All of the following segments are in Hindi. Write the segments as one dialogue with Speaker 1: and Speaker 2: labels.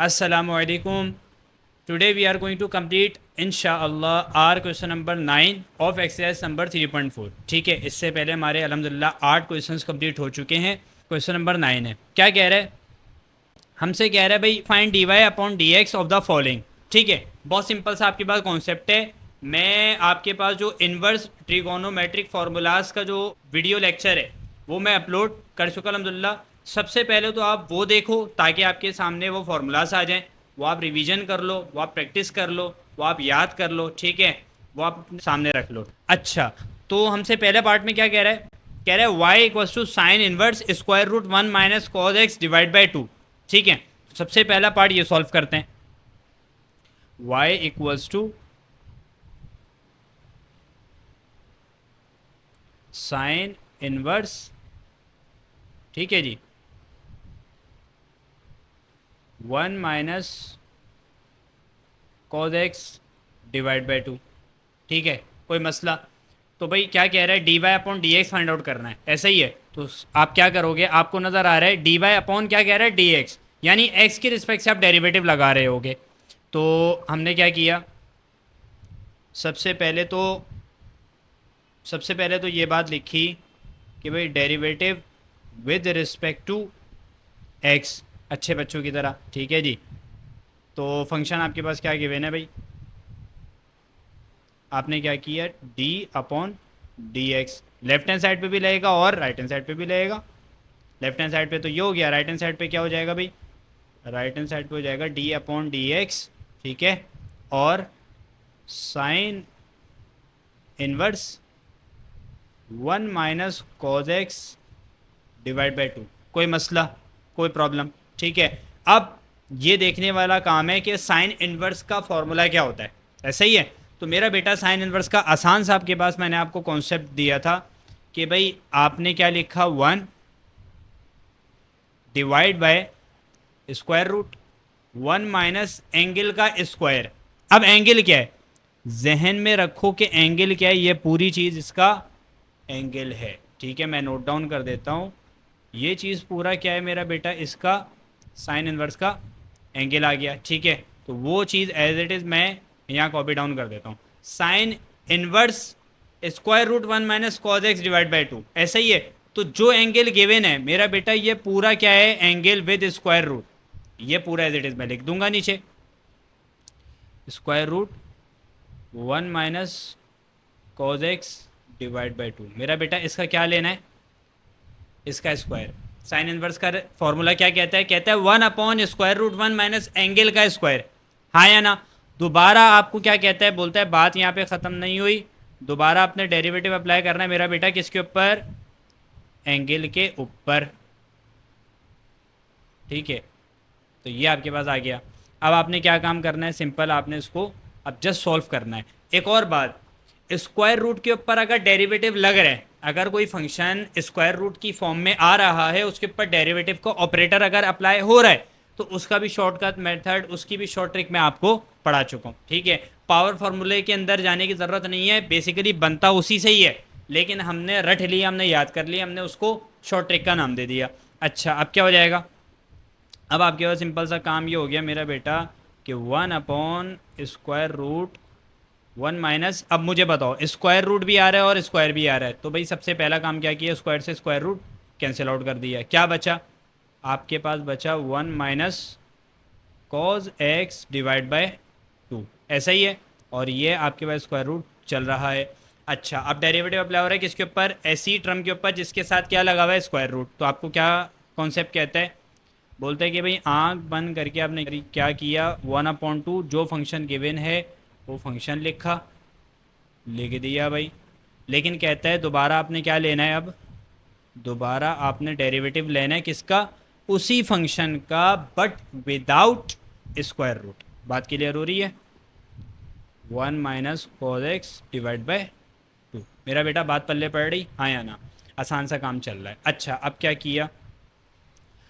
Speaker 1: Assalamualaikum. Today we are going to complete इंशाअल्लाह our question number 9 of exercise number 3.4। ठीक है, इससे पहले हमारे अल्हम्दुलिल्लाह 8 क्वेश्चंस कंप्लीट हो चुके हैं। क्वेश्चन नंबर 9 है, क्या कह रहा है, हमसे कह रहा है भाई find d Y upon D x of the following. ठीक है, बहुत सिंपल सा आपके पास कॉन्सेप्ट है। मैं आपके पास जो इनवर्स ट्रिगोनोमेट्रिक फार्मूलाज का जो वीडियो लेक्चर है वो मैं अपलोड कर चुका अल्हम्दुलिल्लाह। सबसे पहले तो आप वो देखो ताकि आपके सामने वो फार्मूलाज आ जाएं, वो आप रिवीजन कर लो, वो आप प्रैक्टिस कर लो, वो आप याद कर लो। ठीक है, वो आप सामने रख लो। अच्छा, तो हमसे पहले पार्ट में क्या कह रहा है, कह रहा है y equals to sine inverse square root 1 minus cos x divide by 2। ठीक है, सबसे पहला पार्ट ये सॉल्व करते हैं। y equals to sine inverse, ठीक है जी, 1 minus cos x divide by 2। ठीक है, कोई मसला। तो भाई क्या कह रहा है, d Y upon D x find out करना है, ऐसा ही है। तो आप क्या करोगे, आपको नज़र आ रहा है डी वाई अपॉन क्या कह रहा है डी एक्स, यानी एक्स के रिस्पेक्ट से आप डेरिवेटिव लगा रहे होगे। तो हमने क्या किया, सबसे पहले तो ये बात लिखी कि भाई derivative with respect to x, अच्छे बच्चों की तरह। ठीक है जी, तो फंक्शन आपके पास क्या गिवन है भाई, आपने क्या किया, D upon D x, left hand side पे भी लगेगा और राइट हैंड साइड पे भी लगेगा। लेफ्ट हैंड साइड पे तो ये हो गया, राइट हैंड साइड पे क्या हो जाएगा भाई, राइट हैंड साइड पे हो जाएगा डी अपॉन डी एक्स। ठीक है, और sine inverse 1 minus cos x divide by 2। कोई मसला, कोई प्रॉब्लम। ठीक है, अब ये देखने वाला काम है कि साइन इनवर्स का फॉर्मूला क्या होता है, ऐसा ही है। तो मेरा बेटा साइन इनवर्स का आसान सा आपके पास मैंने आपको कॉन्सेप्ट दिया था कि भाई आपने क्या लिखा, 1 divide by square root 1 minus angle का स्क्वायर। अब एंगल क्या है, जहन में रखो कि एंगल क्या है, ये पूरी चीज़ इसका एंगल है। ठीक है, मैं नोट डाउन कर देता हूँ, ये चीज़ पूरा क्या है मेरा बेटा, इसका साइन इनवर्स का एंगल आ गया। ठीक है, तो वो चीज़ एज इट इज़ मैं यहाँ कॉपी डाउन कर देता हूँ, sine inverse square root 1 minus cos x divide by 2, ऐसा ही है। तो जो एंगल गिवन है मेरा बेटा, ये पूरा क्या है, एंगल विद स्क्वायर रूट, ये पूरा एज इट इज़ मैं लिख दूंगा नीचे, square root 1 minus cos x divide by 2। मेरा बेटा इसका क्या लेना है, इसका स्क्वायर। साइन इनवर्स का फॉर्मूला क्या कहता है, कहता है 1 upon square root 1 minus angle का स्क्वायर, हाँ या ना। दोबारा आपको क्या कहता है, बोलता है बात यहाँ पे ख़त्म नहीं हुई, दोबारा अपने डेरिवेटिव अप्लाई करना है मेरा बेटा, किसके ऊपर, एंगल के ऊपर। ठीक है, तो ये आपके पास आ गया। अब आपने क्या काम करना है, सिंपल आपने इसको अब जस्ट सॉल्व करना है। एक और बात, स्क्वायर रूट के ऊपर अगर डेरिवेटिव लग रहा है, अगर कोई फंक्शन स्क्वायर रूट की फॉर्म में आ रहा है, उसके ऊपर डेरिवेटिव का ऑपरेटर अगर अप्लाई हो रहा है, तो उसका भी शॉर्टकट मेथड, उसकी भी शॉर्ट ट्रिक मैं आपको पढ़ा चुका हूँ। ठीक है, पावर फार्मूले के अंदर जाने की ज़रूरत नहीं है, बेसिकली बनता उसी से ही है, लेकिन हमने रट लिया, हमने याद कर लिया, हमने उसको शॉर्ट ट्रिक का नाम दे दिया। अच्छा, अब क्या हो जाएगा, अब आपके पास सिंपल सा काम ये हो गया मेरा बेटा कि 1 अपॉन स्क्वायर रूट 1 माइनस, अब मुझे बताओ स्क्वायर रूट भी आ रहा है और स्क्वायर भी आ रहा है, तो भाई सबसे पहला काम क्या किया, स्क्वायर से स्क्वायर रूट कैंसिल आउट कर दिया, क्या बचा, आपके पास बचा 1 minus cos x divide by 2, ऐसा ही है। और ये आपके पास स्क्वायर रूट चल रहा है। अच्छा, अब डेरिवेटिव अप्लाई हो रहा है किसके ऊपर, ऐसी टर्म के ऊपर जिसके साथ क्या लगा हुआ है, स्क्वायर रूट। तो आपको क्या कॉन्सेप्ट कहता है, बोलते हैं कि भाई आंख बंद करके आपने क्या किया, 1/2 जो फंक्शन गिवन है वो फंक्शन लिख दिया भाई। लेकिन कहता है दोबारा आपने क्या लेना है, अब दोबारा आपने डेरिवेटिव लेना है किसका, उसी फंक्शन का, बट विदाउट स्क्वायर रूट। बात क्लियर हो रही है, 1 minus cos x divide by 2। मेरा बेटा बात पल्ले पड़ रही, हाँ या ना, आसान सा काम चल रहा है। अच्छा, अब क्या किया,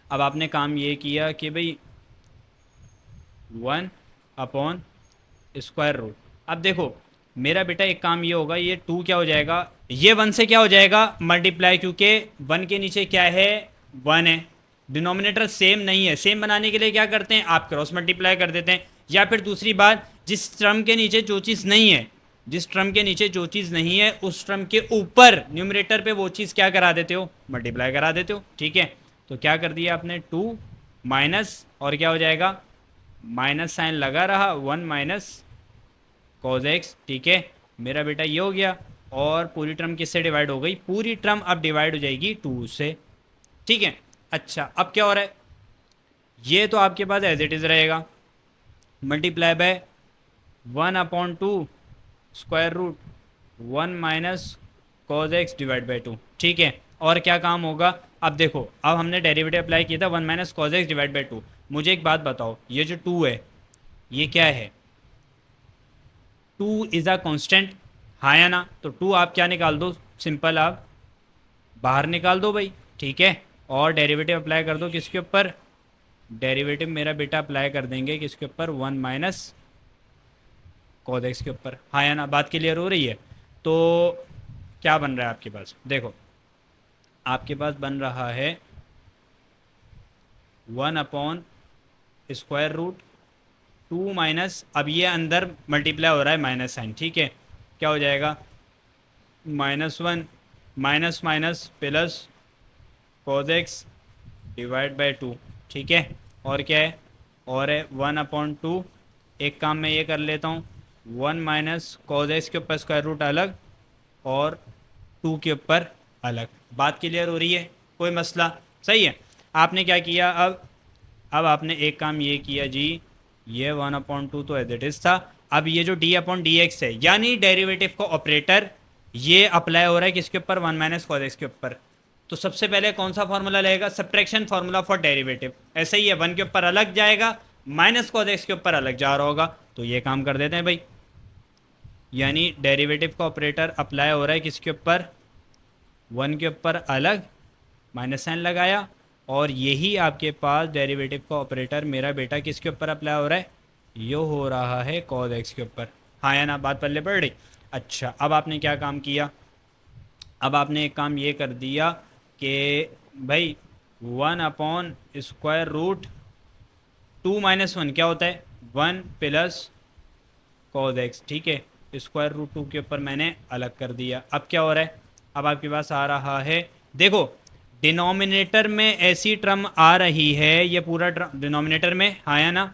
Speaker 1: अब आपने काम ये किया कि भाई 1 अपॉन स्क्वायर रूट। अब देखो मेरा बेटा एक काम ये होगा, ये 2 क्या हो जाएगा, ये 1 से क्या हो जाएगा मल्टीप्लाई, क्योंकि 1 के नीचे क्या है, 1 है, डिनोमिनेटर सेम नहीं है, सेम बनाने के लिए क्या करते हैं, आप क्रॉस मल्टीप्लाई कर देते हैं। या फिर दूसरी बात, जिस टर्म के नीचे जो चीज़ नहीं है, जिस टर्म के नीचे जो चीज़ नहीं है उस टर्म के ऊपर न्यूमरेटर पे वो चीज़ क्या करा देते हो, मल्टीप्लाई करा देते हो। ठीक है, तो क्या कर दिया आपने, 2 माइनस, और क्या हो जाएगा, माइनस साइन लगा रहा, 1 माइनस कॉज एक्स। ठीक है, मेरा बेटा ये हो गया। और पूरी टर्म किससे डिवाइड हो गई, पूरी टर्म अब डिवाइड हो जाएगी 2 से। ठीक है, अच्छा अब क्या हो रहा है, ये तो आपके पास एज इट इज़ रहेगा, multiply by 1/2 square root 1 minus cos x divide by 2। ठीक है, और क्या काम होगा, अब देखो, अब हमने डेरिवेटिव अप्लाई किया था 1 minus cos x divide by 2। मुझे एक बात बताओ, ये जो 2 है ये क्या है, 2 इज़ अ कांस्टेंट, हाँ या ना, तो 2 आप क्या निकाल दो, सिंपल आप बाहर निकाल दो भाई। ठीक है, और डेरिवेटिव अप्लाई कर दो किसके ऊपर, डेरिवेटिव मेरा बेटा अप्लाई कर देंगे किसके ऊपर, 1 माइनस कॉज एक्स के ऊपर, हाँ या ना, बात क्लियर हो रही है। तो क्या बन रहा है आपके पास, देखो आपके पास बन रहा है 1/√2 माइनस, अब ये अंदर मल्टीप्लाई हो रहा है माइनस साइन। ठीक है, क्या हो जाएगा, -1 minus minus plus cos x divide by 2। ठीक है, और क्या है, और है 1/2, एक काम मैं ये कर लेता हूँ, 1 माइनस कॉज एक्स के ऊपर स्क्वायर रूट अलग और 2 के ऊपर अलग। बात क्लियर हो रही है, कोई मसला, सही है। आपने क्या किया, अब आपने एक काम ये किया जी, ये 1/2 तो एज इट इज़ था। अब ये जो d/dx है, यानी डेरिवेटिव का ऑपरेटर, ये अप्लाई हो रहा है किसके ऊपर, 1 माइनस कॉज एक्स के ऊपर। तो सबसे पहले कौन सा फॉर्मूला लगेगा, सब्ट्रैक्शन फार्मूला फॉर डेरिवेटिव। ऐसा ही है, 1 के ऊपर अलग जाएगा, माइनस कॉज एक्स के ऊपर अलग जा रहा होगा, तो ये काम कर देते हैं भाई। यानी डेरिवेटिव का ऑपरेटर अप्लाई हो रहा है किसके ऊपर, 1 के ऊपर अलग, माइनस साइन लगाया, और यही आपके पास डेरिवेटिव का ऑपरेटर मेरा बेटा किसके ऊपर अप्लाई हो रहा है, ये हो रहा है कॉज एक्स के ऊपर, हाँ या ना, बात पल्ले पड़ रही। अच्छा, अब आपने क्या काम किया, अब आपने एक काम ये कर दिया कि भाई 1/√2 - 1 क्या होता है, 1 प्लस कॉज एक्स। ठीक है, √2 के ऊपर मैंने अलग कर दिया। अब क्या हो रहा है, अब आपके पास आ रहा है, देखो डिनोमिनेटर में ऐसी टर्म आ रही है, ये पूरा टर्म डिनोमिनेटर में, हाँ या ना,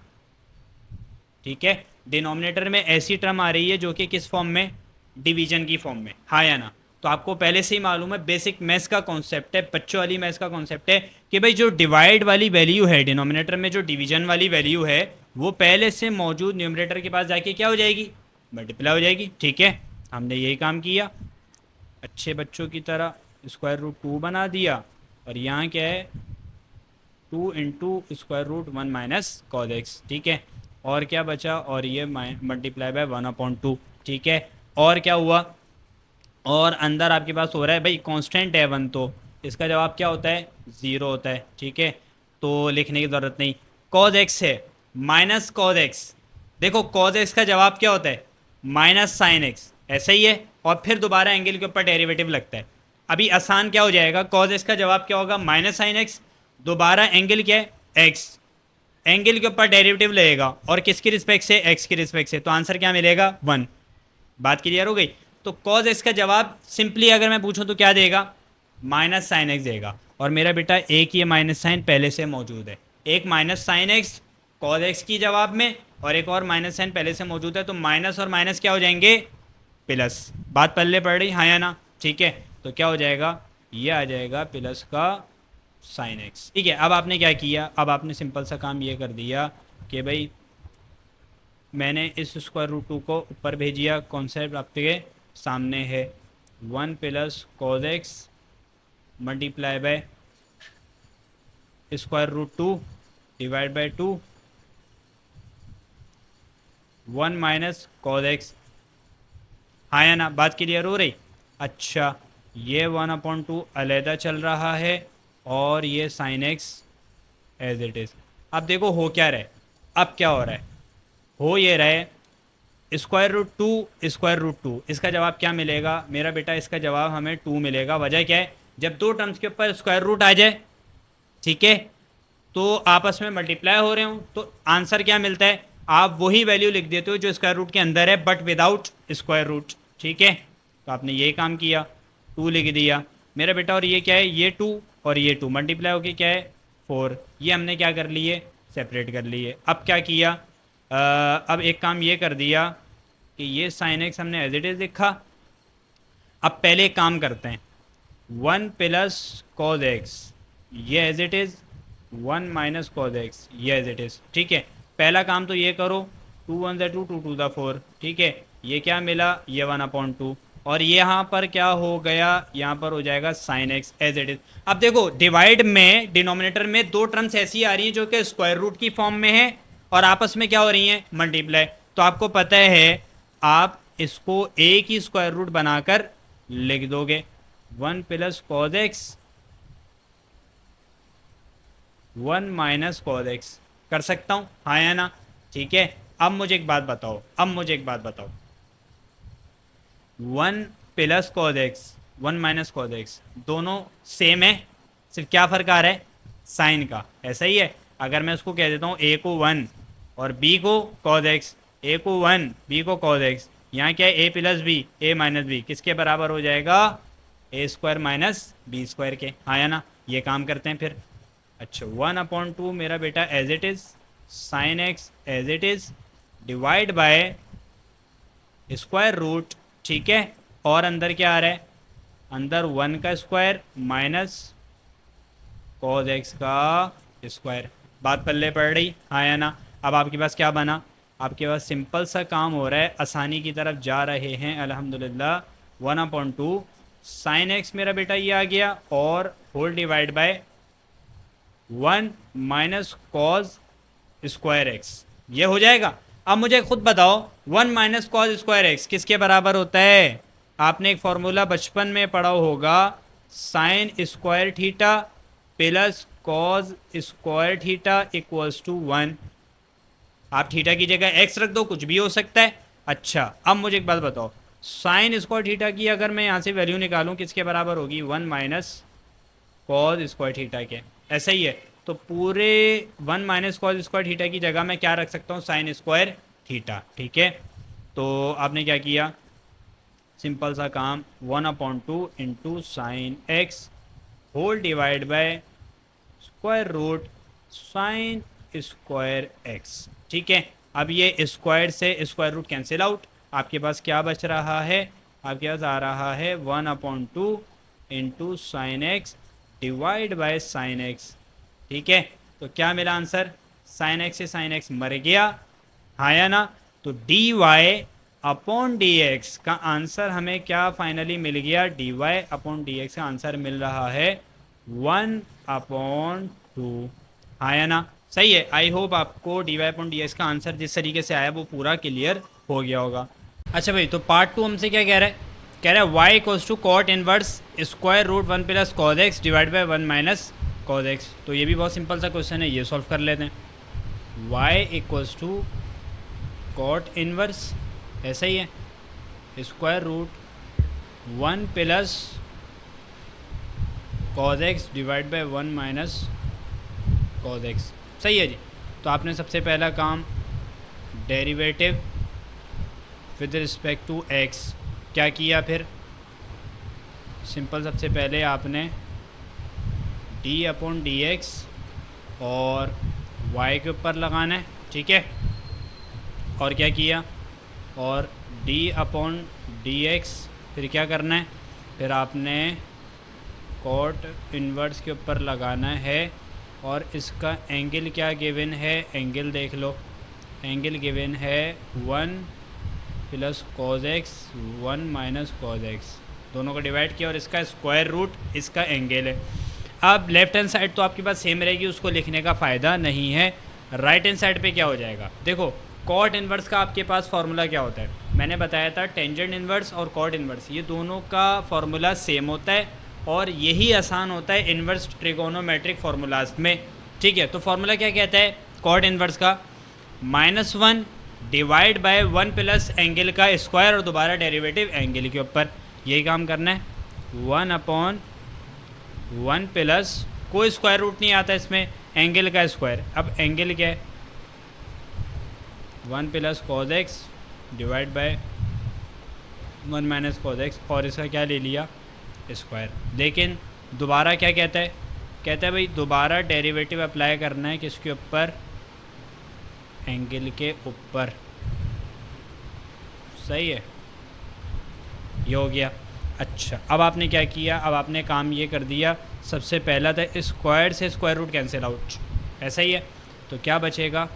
Speaker 1: ठीक है, डिनोमिनेटर में ऐसी टर्म आ रही है जो कि किस फॉर्म में, डिवीजन की फॉर्म में, हाँ या ना। तो आपको पहले से ही मालूम है, बेसिक मैथ्स का कॉन्सेप्ट है, बच्चों वाली मैथ्स का कॉन्सेप्ट है कि भाई जो डिवाइड वाली वैल्यू है डिनोमिनेटर में, जो डिवीजन वाली वैल्यू है, वो पहले से मौजूद न्यूमरेटर के पास जाके क्या हो जाएगी, मल्टीप्लाई हो जाएगी। ठीक है, हमने यही काम किया अच्छे बच्चों की तरह, √2 बना दिया, और यहाँ क्या है, 2 इंटू √1 माइनस कॉज एक्स। ठीक है, और क्या बचा, और ये मल्टीप्लाई बाय 1/2। ठीक है, और क्या हुआ, और अंदर आपके पास हो रहा है भाई कांस्टेंट है 1, तो इसका जवाब क्या होता है, 0 होता है। ठीक है, तो लिखने की ज़रूरत नहीं, कॉज एक्स है माइनस कॉज एक्स, देखो कॉज एक्स का जवाब क्या होता है, माइनस साइन एक्स, ऐसा ही है, और फिर दोबारा एंगल के ऊपर डेरिवेटिव लगता है। अभी आसान क्या हो जाएगा, कॉज एक्स का जवाब क्या होगा, माइनस साइन एक्स, दोबारा एंगल क्या है, एक्स, एंगल के ऊपर डेरिवेटिव लगेगा, और किसकी रिस्पेक्ट से, एक्स की रिस्पेक्ट से, तो आंसर क्या मिलेगा, 1। बात क्लियर हो गई। तो कॉज एक्स का जवाब सिंपली अगर मैं पूछूं तो क्या देगा, माइनस साइन एक्स देगा, और मेरा बेटा एक ये माइनस साइन पहले से मौजूद है, एक minus sine x cos x की जवाब में, और एक और माइनस साइन पहले से मौजूद है, तो माइनस और माइनस क्या हो जाएंगे, प्लस। बात पहले पड़ रही, हाँ या ना, ठीक है, तो क्या हो जाएगा, ये आ जाएगा प्लस का साइन एक्स। ठीक है, अब आपने क्या किया, अब आपने सिंपल सा काम ये कर दिया कि भाई मैंने इस √2 को ऊपर भेजिया, कॉन्सेप्ट आपके सामने है, 1 plus cos x multiply by √2 divide by 2, 1 minus cos x, हाँ या ना, बात क्लियर हो रही। अच्छा, ये 1/2 अलहदा चल रहा है, और ये sine x as it is. अब देखो हो क्या रहा है, अब क्या हो रहा है, हो ये रहे √2 इसका जवाब क्या मिलेगा मेरा बेटा, इसका जवाब हमें 2 मिलेगा। वजह क्या है, जब दो टर्म्स के ऊपर स्क्वायर रूट आ जाए, ठीक है, तो आपस में मल्टीप्लाई हो रहे हो तो आंसर क्या मिलता है, आप वही वैल्यू लिख देते हो जो स्क्वायर रूट के अंदर है बट विदाउट स्क्वायर रूट। ठीक है, तो आपने ये काम किया, 2 लिख दिया मेरा बेटा। और ये क्या है, ये 2 और ये 2 मल्टीप्लाई होके क्या है 4। ये हमने क्या कर लिए, सेपरेट कर लिए। अब क्या किया, अब एक काम ये कर दिया कि ये साइन एक्स हमने एज इट इज़ लिखा। अब पहले एक काम करते हैं, 1 प्लस कॉज एक्स ये as it is, 1 minus cos x ये एज इट इज़। ठीक है, पहला काम तो ये करो, 2 1 ज़ा 2 2 2 ज़ा 4। ठीक है, ये क्या मिला, ये 1/2 और यहाँ पर क्या हो गया, यहाँ पर हो जाएगा sine x as it is. अब देखो डिवाइड में डिनोमिनेटर में दो टर्म्स ऐसी आ रही हैं जो कि स्क्वायर रूट की फॉर्म में है और आपस में क्या हो रही हैं, मल्टीप्लाई। तो आपको पता है आप इसको एक ही स्क्वायर रूट बनाकर लिख दोगे, 1 plus cos x 1 minus cos x कर सकता हूँ, हाँ या ना। ठीक है, अब मुझे एक बात बताओ, 1 plus cos x 1 minus cos x दोनों सेम है, सिर्फ क्या फ़र्क आ रहा है, साइन का। ऐसा ही है, अगर मैं उसको कह देता हूँ ए को 1 और बी को कॉज एक्स, ए को 1 बी को कॉज एक्स, यहाँ क्या है ए प्लस बी ए माइनस बी किसके बराबर हो जाएगा, ए स्क्वायर माइनस बी स्क्वायर के, हाँ या ना। ये काम करते हैं फिर। अच्छा 1/2 मेरा बेटा as it is, sine x as it is divide by square root. ठीक है, और अंदर क्या आ रहा है, अंदर 1 का स्क्वायर माइनस कॉज एक्स का स्क्वायर। बात पल्ले पड़ रही, हाँ या ना। अब आपके पास क्या बना, आपके पास सिंपल सा काम हो रहा है, आसानी की तरफ जा रहे हैं अल्हम्दुलिल्लाह। 1/2 साइन एक्स मेरा बेटा ये आ गया और whole divide by 1 minus cos square x, ये हो जाएगा। अब मुझे खुद बताओ 1 माइनस कॉज स्क्वायर एक्स किसके बराबर होता है, आपने एक फॉर्मूला बचपन में पढ़ा होगा, sine square theta plus cos square theta equals to 1। आप थीटा की जगह एक्स रख दो, कुछ भी हो सकता है। अच्छा अब मुझे एक बात बताओ, साइन स्क्वायर थीटा की अगर मैं यहाँ से वैल्यू निकालूँ किसके बराबर होगी, 1 माइनस कॉज स्क्वायर थीटा के। ऐसा ही है, तो पूरे 1 माइनस कॉज स्क्वायर थीटा की जगह मैं क्या रख सकता हूँ, साइन स्क्वायर थीटा। ठीक है, तो आपने क्या किया, सिंपल सा काम, 1/2 into sine x whole divide by square root sine square x. ठीक है, अब ये स्क्वायर से स्क्वायर रूट कैंसिल आउट, आपके पास क्या बच रहा है, आपके पास आ रहा है 1/2 into sine x divide by sine x. ठीक है, तो क्या मिला आंसर, साइन एक्स से साइन एक्स मर गया, हाँ या ना। तो d Y upon D x का आंसर हमें क्या फाइनली मिल गया, d Y upon D x का आंसर मिल रहा है 1/2, हाँ या ना। सही है, आई होप आपको d Y upon D x का आंसर जिस तरीके से आया वो पूरा क्लियर हो गया होगा। अच्छा भाई, तो पार्ट 2 हमसे क्या कह रहा है, कह रहा है y equals to cot inverse square root 1 plus cos x divide by 1 minus cos x. तो ये भी बहुत सिंपल सा क्वेश्चन है, ये सॉल्व कर लेते हैं। y equals to cot inverse, ऐसा ही है, square root 1 plus cos x divide by 1 minus cos x. सही है जी। तो आपने सबसे पहला काम derivative with respect to x क्या किया, फिर सिंपल सबसे पहले आपने डी अपॉन डी एक्स और y के ऊपर लगाना है। ठीक है, और क्या किया, और d अपॉन डी एक्स फिर क्या करना है, फिर आपने कॉट इन्वर्स के ऊपर लगाना है और इसका एंगल क्या गिवन है, एंगल देख लो, एंगल गिवन है 1 plus cos x 1 minus cos x, दोनों को डिवाइड किया और इसका स्क्वायर रूट इसका एंगल है। अब लेफ्ट हैंड साइड तो आपके पास सेम रहेगी, उसको लिखने का फ़ायदा नहीं है। राइट हैंड साइड पे क्या हो जाएगा, देखो कॉट इन्वर्स का आपके पास फार्मूला क्या होता है, मैंने बताया था टेंजेंट इन्वर्स और कॉट इन्वर्स, ये दोनों का फार्मूला सेम होता है और यही आसान होता है इन्वर्स ट्रिगोनोमेट्रिक फार्मूलाज में। ठीक है, तो फार्मूला क्या कहता है कॉट इन्वर्स का, -1 डिवाइड बाय 1 प्लस एंगल का स्क्वायर और दोबारा डेरिवेटिव एंगल के ऊपर, यही काम करना है। 1/1 प्लस कोई स्क्वायर रूट नहीं आता इसमें, एंगल का स्क्वायर। अब एंगल क्या है, 1 plus cos x divide by 1 minus cos x, और इसका क्या ले लिया, स्क्वायर। लेकिन दोबारा क्या कहता है, कहता है भाई दोबारा डेरिवेटिव अप्लाई करना है किसके ऊपर, एंगल के ऊपर। सही है, ये हो गया। अच्छा, अब आपने क्या किया, अब आपने काम ये कर दिया, सबसे पहला था स्क्वायर से स्क्वायर रूट कैंसिल आउट, ऐसा ही है। तो क्या बचेगा,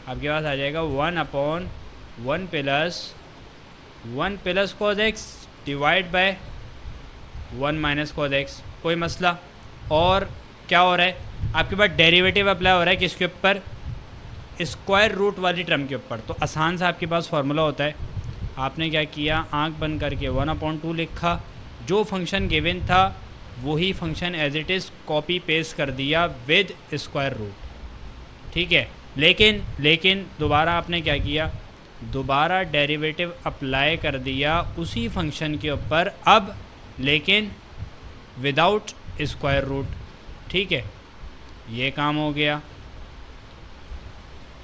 Speaker 1: आपके पास आ जाएगा 1/1 plus cos x divide by 1 minus cos x, कोई मसला। और क्या हो रहा है, आपके पास डेरिवेटिव अप्लाई हो रहा है किसके ऊपर, स्क्वायर रूट वाली टर्म के ऊपर। तो आसान सा आपके पास फार्मूला होता है, आपने क्या किया, आंख बंद करके 1/2 लिखा, जो फंक्शन गिवन था वही function as it is copy paste कर दिया विद स्क्वायर रूट, ठीक है। लेकिन दोबारा आपने क्या किया, दोबारा डेरिवेटिव अप्लाई कर दिया उसी फंक्शन के ऊपर, अब लेकिन विदाउट स्क्वायर रूट, ठीक है। ये काम हो गया,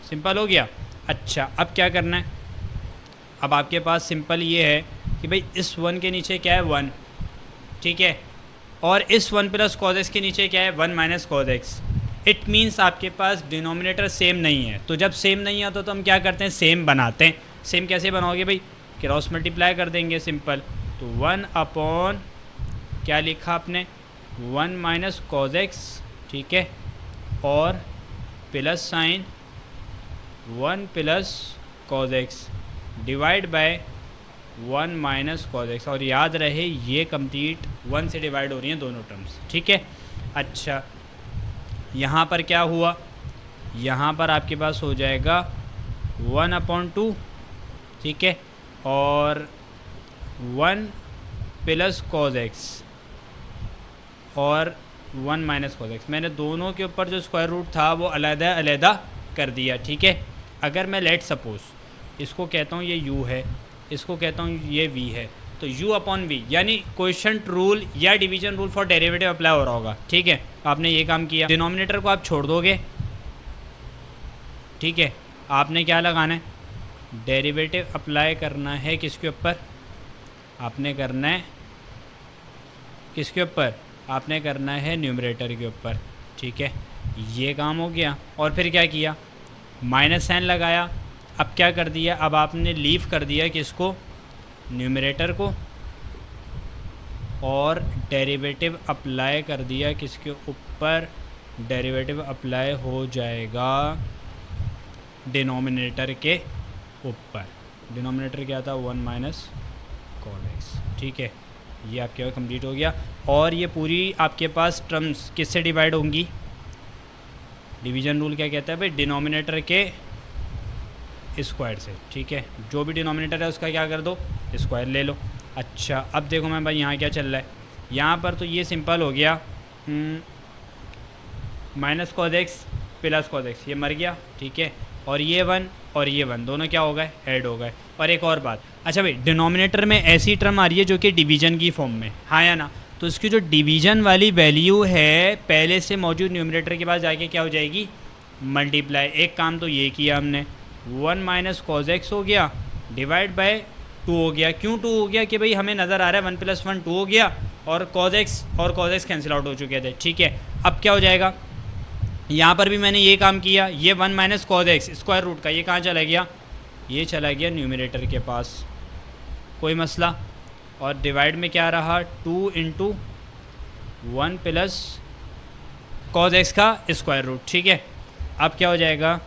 Speaker 1: सिंपल हो गया। अच्छा, अब क्या करना है, अब आपके पास सिंपल ये है कि भाई इस 1 के नीचे क्या है 1, ठीक है, और इस 1 प्लस कॉज एक्स के नीचे क्या है 1 minus cos x. It means आपके पास डिनोमिनेटर सेम नहीं है। तो जब सेम नहीं आता तो हम क्या करते हैं, सेम बनाते हैं। सेम कैसे बनाओगे भाई, क्रॉस मल्टीप्लाई कर देंगे, सिंपल। तो 1 क्या लिखा आपने, 1 माइनस कॉज एक्स, ठीक है, और plus sign 1 plus cos x divide by 1 minus cos x. और याद रहे ये कंप्लीट 1 से डिवाइड हो रही हैं दोनों टर्म्स, ठीक है। अच्छा, यहाँ पर क्या हुआ, यहाँ पर आपके पास हो जाएगा 1/2, ठीक है, और 1 प्लस कॉज एक्स और 1 माइनस कॉज एक्स। मैंने दोनों के ऊपर जो स्क्वायर रूट था वो अलग कर दिया, ठीक है। अगर मैं लेट सपोज इसको कहता हूँ ये u है, इसको कहता हूँ ये v है, तो u/v यानी क्वोशिएंट रूल या division rule for derivative apply हो रहा होगा, ठीक है। आपने ये काम किया, डिनोमिनेटर को आप छोड़ दोगे, ठीक है। आपने क्या लगाना है, डेरिवेटिव अप्लाई करना है किसके ऊपर, आपने करना है किसके ऊपर, आपने करना है न्यूमरेटर के ऊपर, ठीक है। ये काम हो गया। और फिर क्या किया, माइनस साइन लगाया। अब क्या कर दिया, अब आपने लीव कर दिया किसको, न्यूमरेटर को, और डेरिवेटिव अप्लाई कर दिया किसके ऊपर, डेरिवेटिव अप्लाई हो जाएगा डिनोमिनेटर के ऊपर। डिनोमिनेटर क्या था, 1 माइनस कॉस एक्स, ठीक है। ये आपके पास कंप्लीट हो गया। और ये पूरी आपके पास टर्म्स किससे डिवाइड होंगी, डिवीजन रूल क्या कहता है भाई, डिनोमिनेटर के स्क्वायर से, ठीक है। जो भी डिनोमिनेटर है उसका क्या कर दो, स्क्वायर ले लो। अच्छा, अब देखो मैं भाई यहाँ क्या चल रहा है, यहाँ पर तो ये सिंपल हो गया, minus cos x plus cos x, ये मर गया, ठीक है। और ये 1 और ये 1 दोनों क्या हो गए, ऐड हो गए। और एक और बात, अच्छा भाई डिनोमिनेटर में ऐसी टर्म आ रही है जो कि डिवीजन की फॉर्म में, हाँ या ना, तो इसकी जो डिवीजन वाली वैल्यू है पहले से मौजूद न्यूमरेटर के पास जाके क्या हो जाएगी, मल्टीप्लाई। एक काम तो ये किया हमने, 1 माइनस कॉस एक्स हो गया डिवाइड बाय 2 हो गया। क्यों 2 हो गया कि भाई हमें नज़र आ रहा है 1 + 1 2 हो गया, और कॉस एक्स कैंसिल आउट हो चुके थे, ठीक है। अब क्या हो जाएगा, यहाँ पर भी मैंने ये काम किया, ये 1 minus cos x square root का ये कहाँ चला गया, ये चला गया न्यूमरेटर के पास, कोई मसला। और डिवाइड में क्या रहा, 2 × 1 प्लस कॉस एक्स का स्क्वायर रूट, ठीक है। अब क्या हो जाएगा,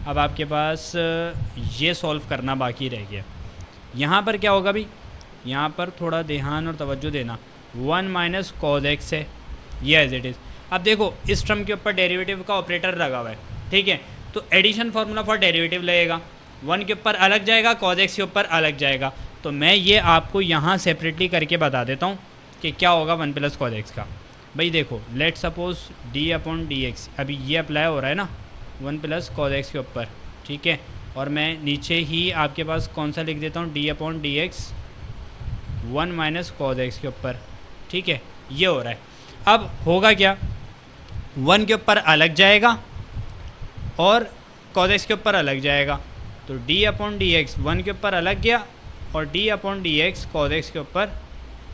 Speaker 1: अब आपके पास ये सॉल्व करना बाकी रह गया। यहाँ पर क्या होगा भाई, यहाँ पर थोड़ा ध्यान और तवज्जो देना, 1 माइनस कॉस एक्स है, ये एज इट इज़। अब देखो इस टर्म के ऊपर डेरिवेटिव का ऑपरेटर लगा हुआ है, ठीक है, तो एडिशन फार्मूला फॉर डेरिवेटिव लगेगा, 1 के ऊपर अलग जाएगा, कॉस एक्स के ऊपर अलग जाएगा। तो मैं ये आपको यहाँ सेपरेटली करके बता देता हूँ कि क्या होगा 1 प्लस कॉस एक्स का। भाई देखो लेट सपोज d/dx, अभी ये अप्लाई हो रहा है ना 1 प्लस कॉस एक्स के ऊपर, ठीक है। और मैं नीचे ही आपके पास कौन सा लिख देता हूँ, d/dx 1 माइनस कॉस एक्स के ऊपर, ठीक है। ये हो रहा है। अब होगा क्या, 1 के ऊपर अलग जाएगा और cos x के ऊपर अलग जाएगा। तो d अपॉन डी एक्स 1 के ऊपर अलग गया और d upon D x cos x के ऊपर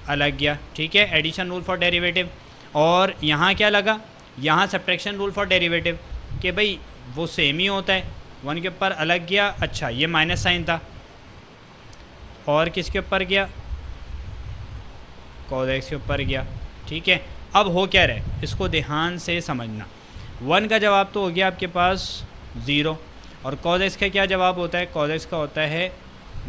Speaker 1: अलग गया। ठीक है, एडिशन रूल फॉर डेरिवेटिव। और यहाँ क्या लगा, यहाँ सब्ट्रैक्शन रूल फॉर डेरिवेटिव कि भाई वो सेम ही होता है। 1 के ऊपर अलग गया, अच्छा ये माइनस साइन था, और किसके ऊपर गया, cos x के ऊपर गया। ठीक है, अब हो क्या रहे इसको ध्यान से समझना। 1 का जवाब तो हो गया आपके पास 0, और cos x का क्या जवाब होता है, cos x का होता है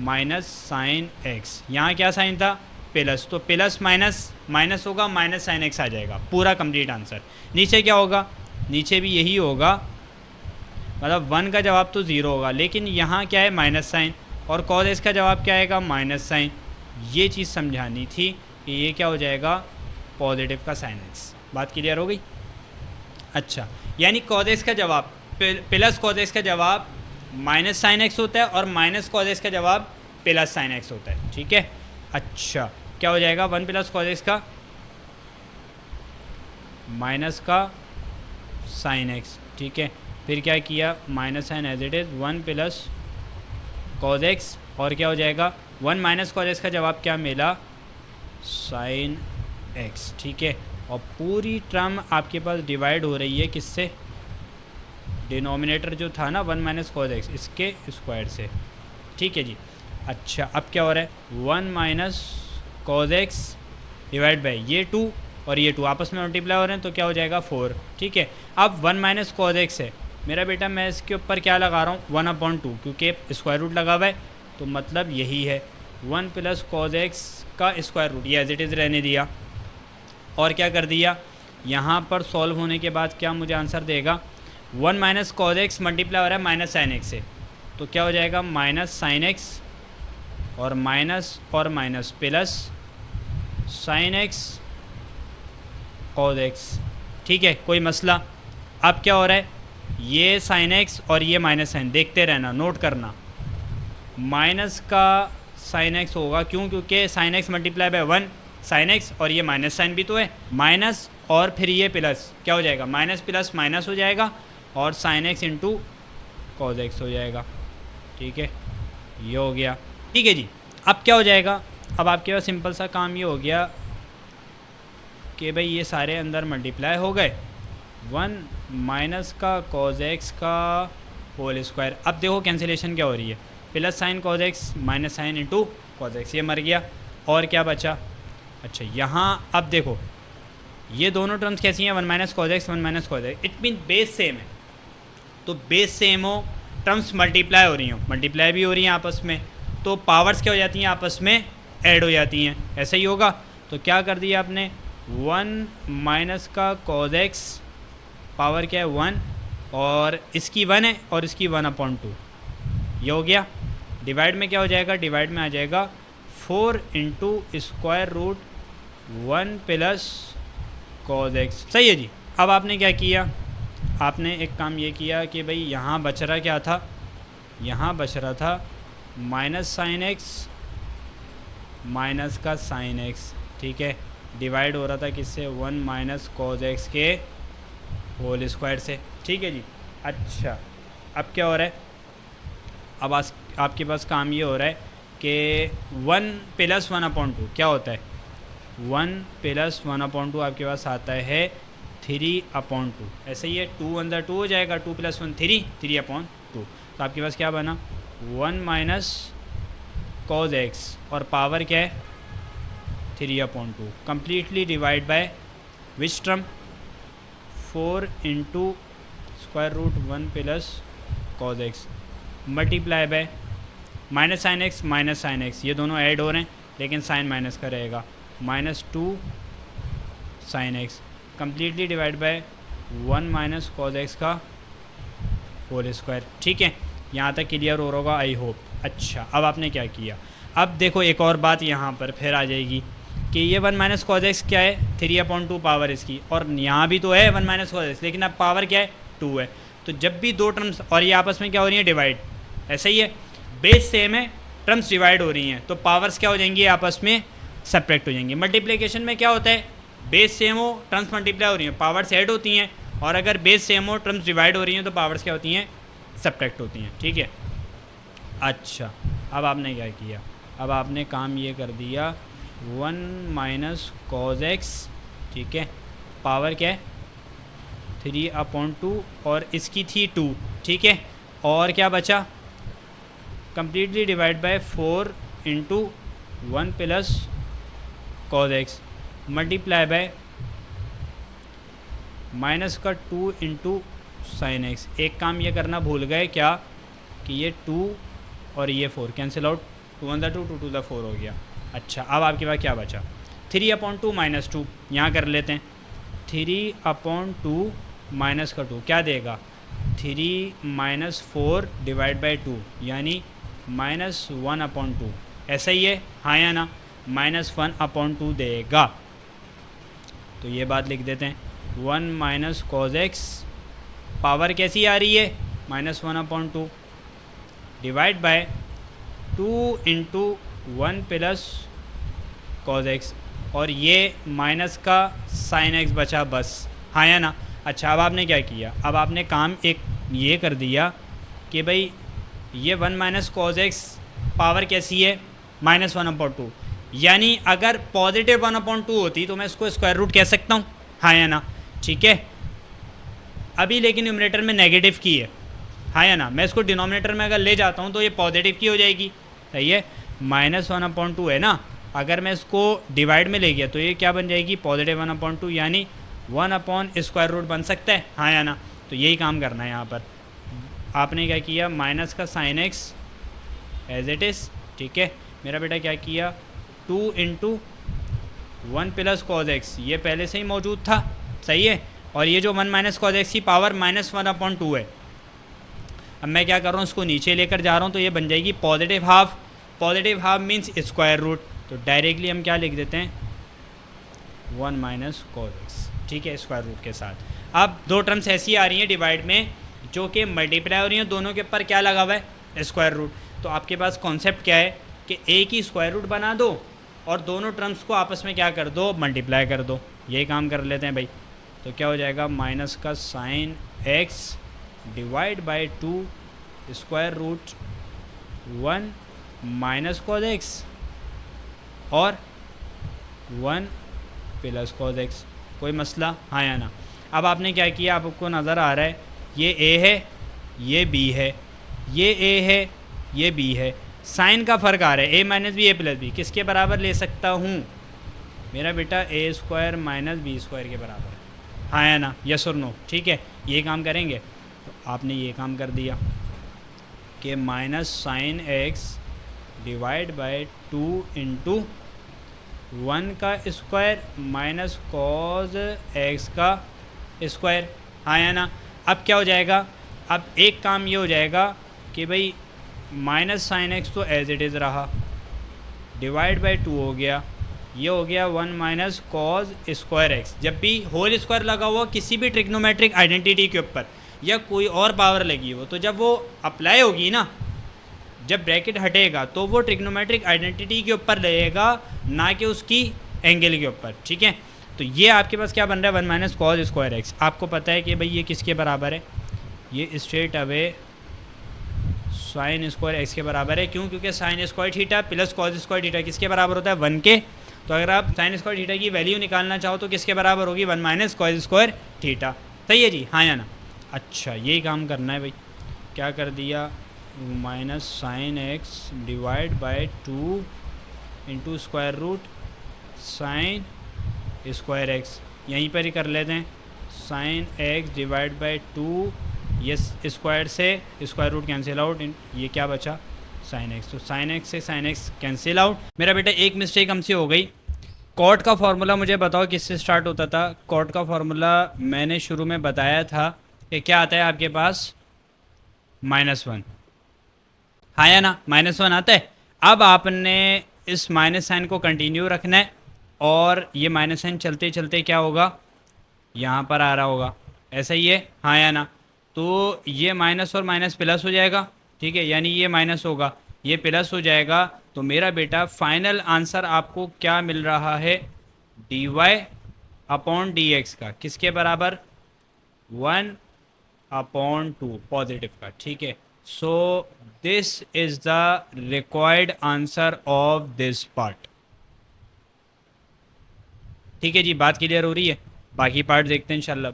Speaker 1: माइनस साइन x। यहाँ क्या साइन था, प्लस, तो प्लस माइनस माइनस होगा, माइनस साइन x आ जाएगा, पूरा कंप्लीट आंसर। नीचे क्या होगा, नीचे भी यही होगा, मतलब 1 का जवाब तो 0 होगा, लेकिन यहाँ क्या है माइनस साइन, और cos x का जवाब क्या आएगा, माइनस साइन। ये चीज़ समझानी थी कि ये क्या हो जाएगा, पॉजिटिव का साइन x। बात क्लियर हो गई। अच्छा, यानी cos x का जवाब प्लस cos x का जवाब माइनस साइन x होता है, और माइनस cos x का जवाब प्लस साइन x होता है। ठीक है, अच्छा क्या हो जाएगा, 1 प्लस cos x का माइनस का साइन x। ठीक है, फिर क्या किया, minus sign as it is 1 plus cos x, और क्या हो जाएगा 1 माइनस cos x का जवाब क्या मिला, साइन x। ठीक है, और पूरी टर्म आपके पास डिवाइड हो रही है किससे, डिनोमिनेटर जो था ना 1 माइनस cos x, इसके स्क्वायर से। ठीक है जी। अच्छा, अब क्या हो रहा है, 1 minus cos x divide by ये 2 और ये 2 आपस में मल्टीप्लाई हो रहे हैं, तो क्या हो जाएगा 4। ठीक है, अब 1 माइनस cos x है मेरा बेटा, मैं इसके ऊपर क्या लगा रहा हूँ 1/2, क्योंकि स्क्वायर रूट लगा हुआ है, तो मतलब यही है 1 प्लस cos x का स्क्वायर रूट, ये एज इट इज़ रहने दिया, और क्या कर दिया, यहाँ पर सॉल्व होने के बाद क्या मुझे आंसर देगा, 1 माइनस cos x मल्टीप्लाई हो रहा है माइनस साइन x से, तो क्या हो जाएगा माइनस साइन x और minus plus sign x cos x। ठीक है, कोई मसला। अब क्या हो रहा है, ये साइन x और ये माइनस साइन, देखते रहना, नोट करना, माइनस का साइन x होगा, क्यों, क्योंकि sine x multiply by 1 sine x, और ये माइनस साइन भी तो है, माइनस और फिर ये प्लस, क्या हो जाएगा माइनस प्लस माइनस हो जाएगा, और sine x into cos x हो जाएगा। ठीक है, ये हो गया। ठीक है जी, अब क्या हो जाएगा, अब आपके पास सिंपल सा काम ये हो गया कि भाई ये सारे अंदर मल्टीप्लाई हो गए, 1 माइनस का cos x का होल स्क्वायर। अब देखो कैंसिलेशन क्या हो रही है, plus sign cos x minus sine into cos x, ये मर गया, और क्या बचा, अच्छा यहाँ अब देखो ये दोनों टर्म्स कैसी हैं, 1 minus cos x 1 minus cos x, it mean base same है, तो बेस सेम हो, टर्म्स मल्टीप्लाई हो रही हो, मल्टीप्लाई भी हो रही हैं आपस में, तो पावर्स क्या हो जाती हैं, आपस में ऐड हो जाती हैं, ऐसा ही होगा। तो क्या कर दिया आपने, 1 माइनस का cos x पावर क्या है 1, और इसकी 1 है और इसकी 1/2, ये हो गया। डिवाइड में क्या हो जाएगा, डिवाइड में आ जाएगा 4 into square root 1 plus cos x। सही है जी। अब आपने क्या किया, आपने एक काम ये किया कि भाई यहाँ बच रहा क्या था, यहाँ बच रहा था माइनस साइन x माइनस का साइन x। ठीक है, डिवाइड हो रहा था किससे, 1 माइनस cos x के होल स्क्वायर से। ठीक है जी। अच्छा, अब क्या हो रहा है, अब आपके पास काम ये हो रहा है कि 1 प्लस 1/2 क्या होता है, 1 प्लस 1/2 आपके पास आता है 3/2, ऐसे ही है, 2 अंदर 2 हो जाएगा, 2 प्लस 1 3/2, तो आपके पास क्या बना 1 माइनस cos x और पावर क्या है 3/2, completely divide by which term, 4 into square root 1 plus cos x multiply by minus sine x, ये दोनों ऐड हो रहे हैं लेकिन साइन माइनस का रहेगा, -2 sine x completely divide by 1 minus cos x का होल स्क्वायर। ठीक है, यहाँ तक क्लियर हो रहा होगा आई होप। अच्छा, अब आपने क्या किया, अब देखो एक और बात यहाँ पर फिर आ जाएगी कि ये 1 माइनस cos x क्या है 3/2 पावर इसकी, और यहाँ भी तो है 1 माइनस cos x, लेकिन अब पावर क्या है 2 है, तो जब भी दो टर्म्स और ये आपस में क्या हो रही है डिवाइड, ऐसा ही है, बेस सेम है, टर्म्स डिवाइड हो रही हैं, तो पावर्स क्या हो जाएंगी आपस में सब्ट्रैक्ट हो जाएंगी। मल्टीप्लिकेशन में क्या होता है, बेस सेम हो, टर्म्स मल्टीप्लाई हो रही हैं, पावर्स ऐड होती हैं, और अगर बेस सेम हो, टर्म्स डिवाइड हो रही हैं, तो पावर्स क्या होती हैं, सब्ट्रैक्ट होती हैं, ठीक है। अच्छा, अब आपने क्या किया, अब आपने काम ये कर दिया 1 माइनस कॉज एक्स, ठीक है, पावर क्या है 3/2 और इसकी थी 2, ठीक है, और क्या बचा, completely divide bye 4 into 1 plus cos x multiply by minus का 2 इंटू साइन एक्स। एक काम ये करना भूल गए क्या कि ये 2 और ये 4 कैंसिल आउट, 2 1 2 2 2 4 हो गया। अच्छा, अब आपके पास क्या बचा, 3/2 माइनस 2, यहाँ कर लेते हैं, 3/2 माइनस का 2 क्या देगा, 3 माइनस 4 डिवाइड बाई 2 यानी -1/2, ऐसा ही है हाँ या ना, -1/2 देगा। तो ये बात लिख देते हैं, 1 माइनस कॉज एक्स पावर कैसी आ रही है -1/2 divide by 2 into 1 plus cos x, और ये माइनस का साइन एक्स बचा बस, हाँ या ना। अच्छा, अब आपने क्या किया, अब आपने काम एक ये कर दिया कि भाई ये 1 माइनस कॉज एक्स पावर कैसी है -1/2, यानी अगर पॉजिटिव 1/2 होती तो मैं इसको स्क्वायर रूट कह सकता हूँ, हाँ या ना, ठीक है। अभी लेकिन न्यूमरेटर में नेगेटिव की है, हाँ या ना, मैं इसको डिनोमिनेटर में अगर ले जाता हूँ तो ये पॉजिटिव की हो जाएगी, सही है, -1/2 है ना, अगर मैं इसको डिवाइड में ले गया तो ये क्या बन जाएगी, पॉजिटिव 1/2 यानी 1/√, बन सकता है, हाँ या ना। तो यही काम करना है यहाँ पर, आपने क्या किया, माइनस का sine x as it is, ठीक है, मेरा बेटा क्या किया 2 इंटू 1 प्लस कॉज एक्स, ये पहले से ही मौजूद था, सही है, और ये जो 1 माइनस कॉज एक्स की पावर -1/2 है। अब मैं क्या कर रहा हूँ, इसको नीचे लेकर जा रहा हूँ तो ये बन जाएगी positive half, positive half means square root, तो डायरेक्टली हम क्या लिख देते हैं 1 माइनस कॉज एक्स, ठीक है, स्क्वायर रूट के साथ। अब दो टर्म्स ऐसी आ रही हैं डिवाइड में जो कि मल्टीप्लाई हो रही हैं, दोनों के ऊपर क्या लगा हुआ है स्क्वायर रूट, तो आपके पास कॉन्सेप्ट क्या है कि एक ही स्क्वायर रूट बना दो और दोनों टर्म्स को आपस में क्या कर दो, मल्टीप्लाई कर दो, यही काम कर लेते हैं भाई। तो क्या हो जाएगा, माइनस का sine x divide by 2 square root 1 minus cos x और 1 प्लस कॉज एक्स, कोई मसला, हाँ या ना। अब आपने क्या किया, आपको नज़र आ रहा है ये ए है, ये बी है, ये ए है, ये बी है, साइन का फ़र्क आ रहा है, ए माइनस बी ए प्लस बी किसके बराबर ले सकता हूँ मेरा बेटा, ए स्क्वायर माइनस बी स्क्वायर के बराबर है, हाँ या ना, यस और नो, ठीक है, ये काम करेंगे। तो आपने ये काम कर दिया कि minus sine x divide by 2 into 1 का स्क्वायर माइनस कॉज एक्स का स्क्वायर, हाँ या ना। अब क्या हो जाएगा, अब एक काम ये हो जाएगा कि भाई माइनस साइन एक्स तो एज इट इज़ रहा, डिवाइड बाय 2 हो गया, ये हो गया 1 माइनस कॉज स्क्वायर एक्स। जब भी होल स्क्वायर लगा हुआ किसी भी ट्रिग्नोमेट्रिक आइडेंटिटी के ऊपर या कोई और पावर लगी हो, तो जब वो अप्लाई होगी ना, जब ब्रैकेट हटेगा तो वो ट्रिग्नोमेट्रिक आइडेंटिटी के ऊपर रहेगा, ना कि उसकी एंगल के ऊपर, ठीक है। तो ये आपके पास क्या बन रहा है, 1 माइनस कॉज स्क्वायर एक्स। आपको पता है कि भाई ये किसके बराबर है, ये straight away sign square x के बराबर है, क्यों, क्योंकि sign square theta plus cos square theta किसके बराबर होता है, 1 के। तो अगर आप साइन स्क्वायर थीटा की वैल्यू निकालना चाहो तो किसके बराबर होगी, 1 माइनस कॉज स्क्वायर थीटा, सही है जी, हाँ या ना। अच्छा, यही काम करना है भाई, क्या कर दिया, minus sine x divide by 2 into square root sine square x, यहीं पर ही कर लेते हैं, साइन एक्स डिवाइड बाय 2, ये स्क्वायर से स्क्वायर रूट कैंसिल आउट, ये क्या बचा साइन एक्स, तो साइन एक्स से साइन एक्स कैंसिल आउट। मेरा बेटा एक मिस्टेक हमसे हो गई, कॉट का फार्मूला मुझे बताओ किससे स्टार्ट होता था। कॉट का फार्मूला मैंने शुरू में बताया था कि क्या आता है आपके पास, -1, हाँ या ना, -1 आता है। अब आपने इस माइनस साइन को कंटिन्यू रखना है और ये माइनस साइन चलते चलते क्या होगा, यहाँ पर आ रहा होगा, ऐसा ही है, हाँ या ना। तो ये माइनस और माइनस प्लस हो जाएगा, ठीक है, यानी ये माइनस होगा, ये प्लस हो जाएगा। तो मेरा बेटा फाइनल आंसर आपको क्या मिल रहा है, dy/dx का किसके बराबर, 1 अपॉन 2 पॉजिटिव का, ठीक है। So this is the required answer of this part. ठीक है जी, बात क्लियर हो रही है। बाकी पार्ट देखते हैं इंशाल्लाह।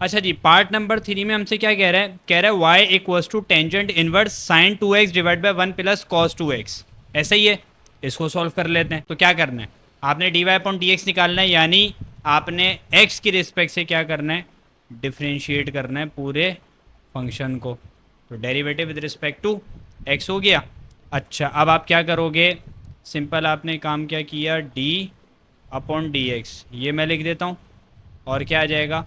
Speaker 1: अच्छा जी, पार्ट नंबर 3 में हमसे क्या कह रहा है, कह रहा है y equals to tangent inverse sine 2x divide by 1 plus cos 2x। ऐसा ही है, इसको सॉल्व कर लेते हैं। तो क्या करना है, आपने d Y upon D x निकालना है, यानी आपने x की रिस्पेक्ट से क्या करना है, डिफ्रेंशिएट करना है पूरे फंक्शन को। तो derivative with respect to x हो गया। अच्छा, अब आप क्या करोगे, सिंपल आपने काम क्या किया, d अपॉन डी एक्स, ये मैं लिख देता हूँ। और क्या आ जाएगा,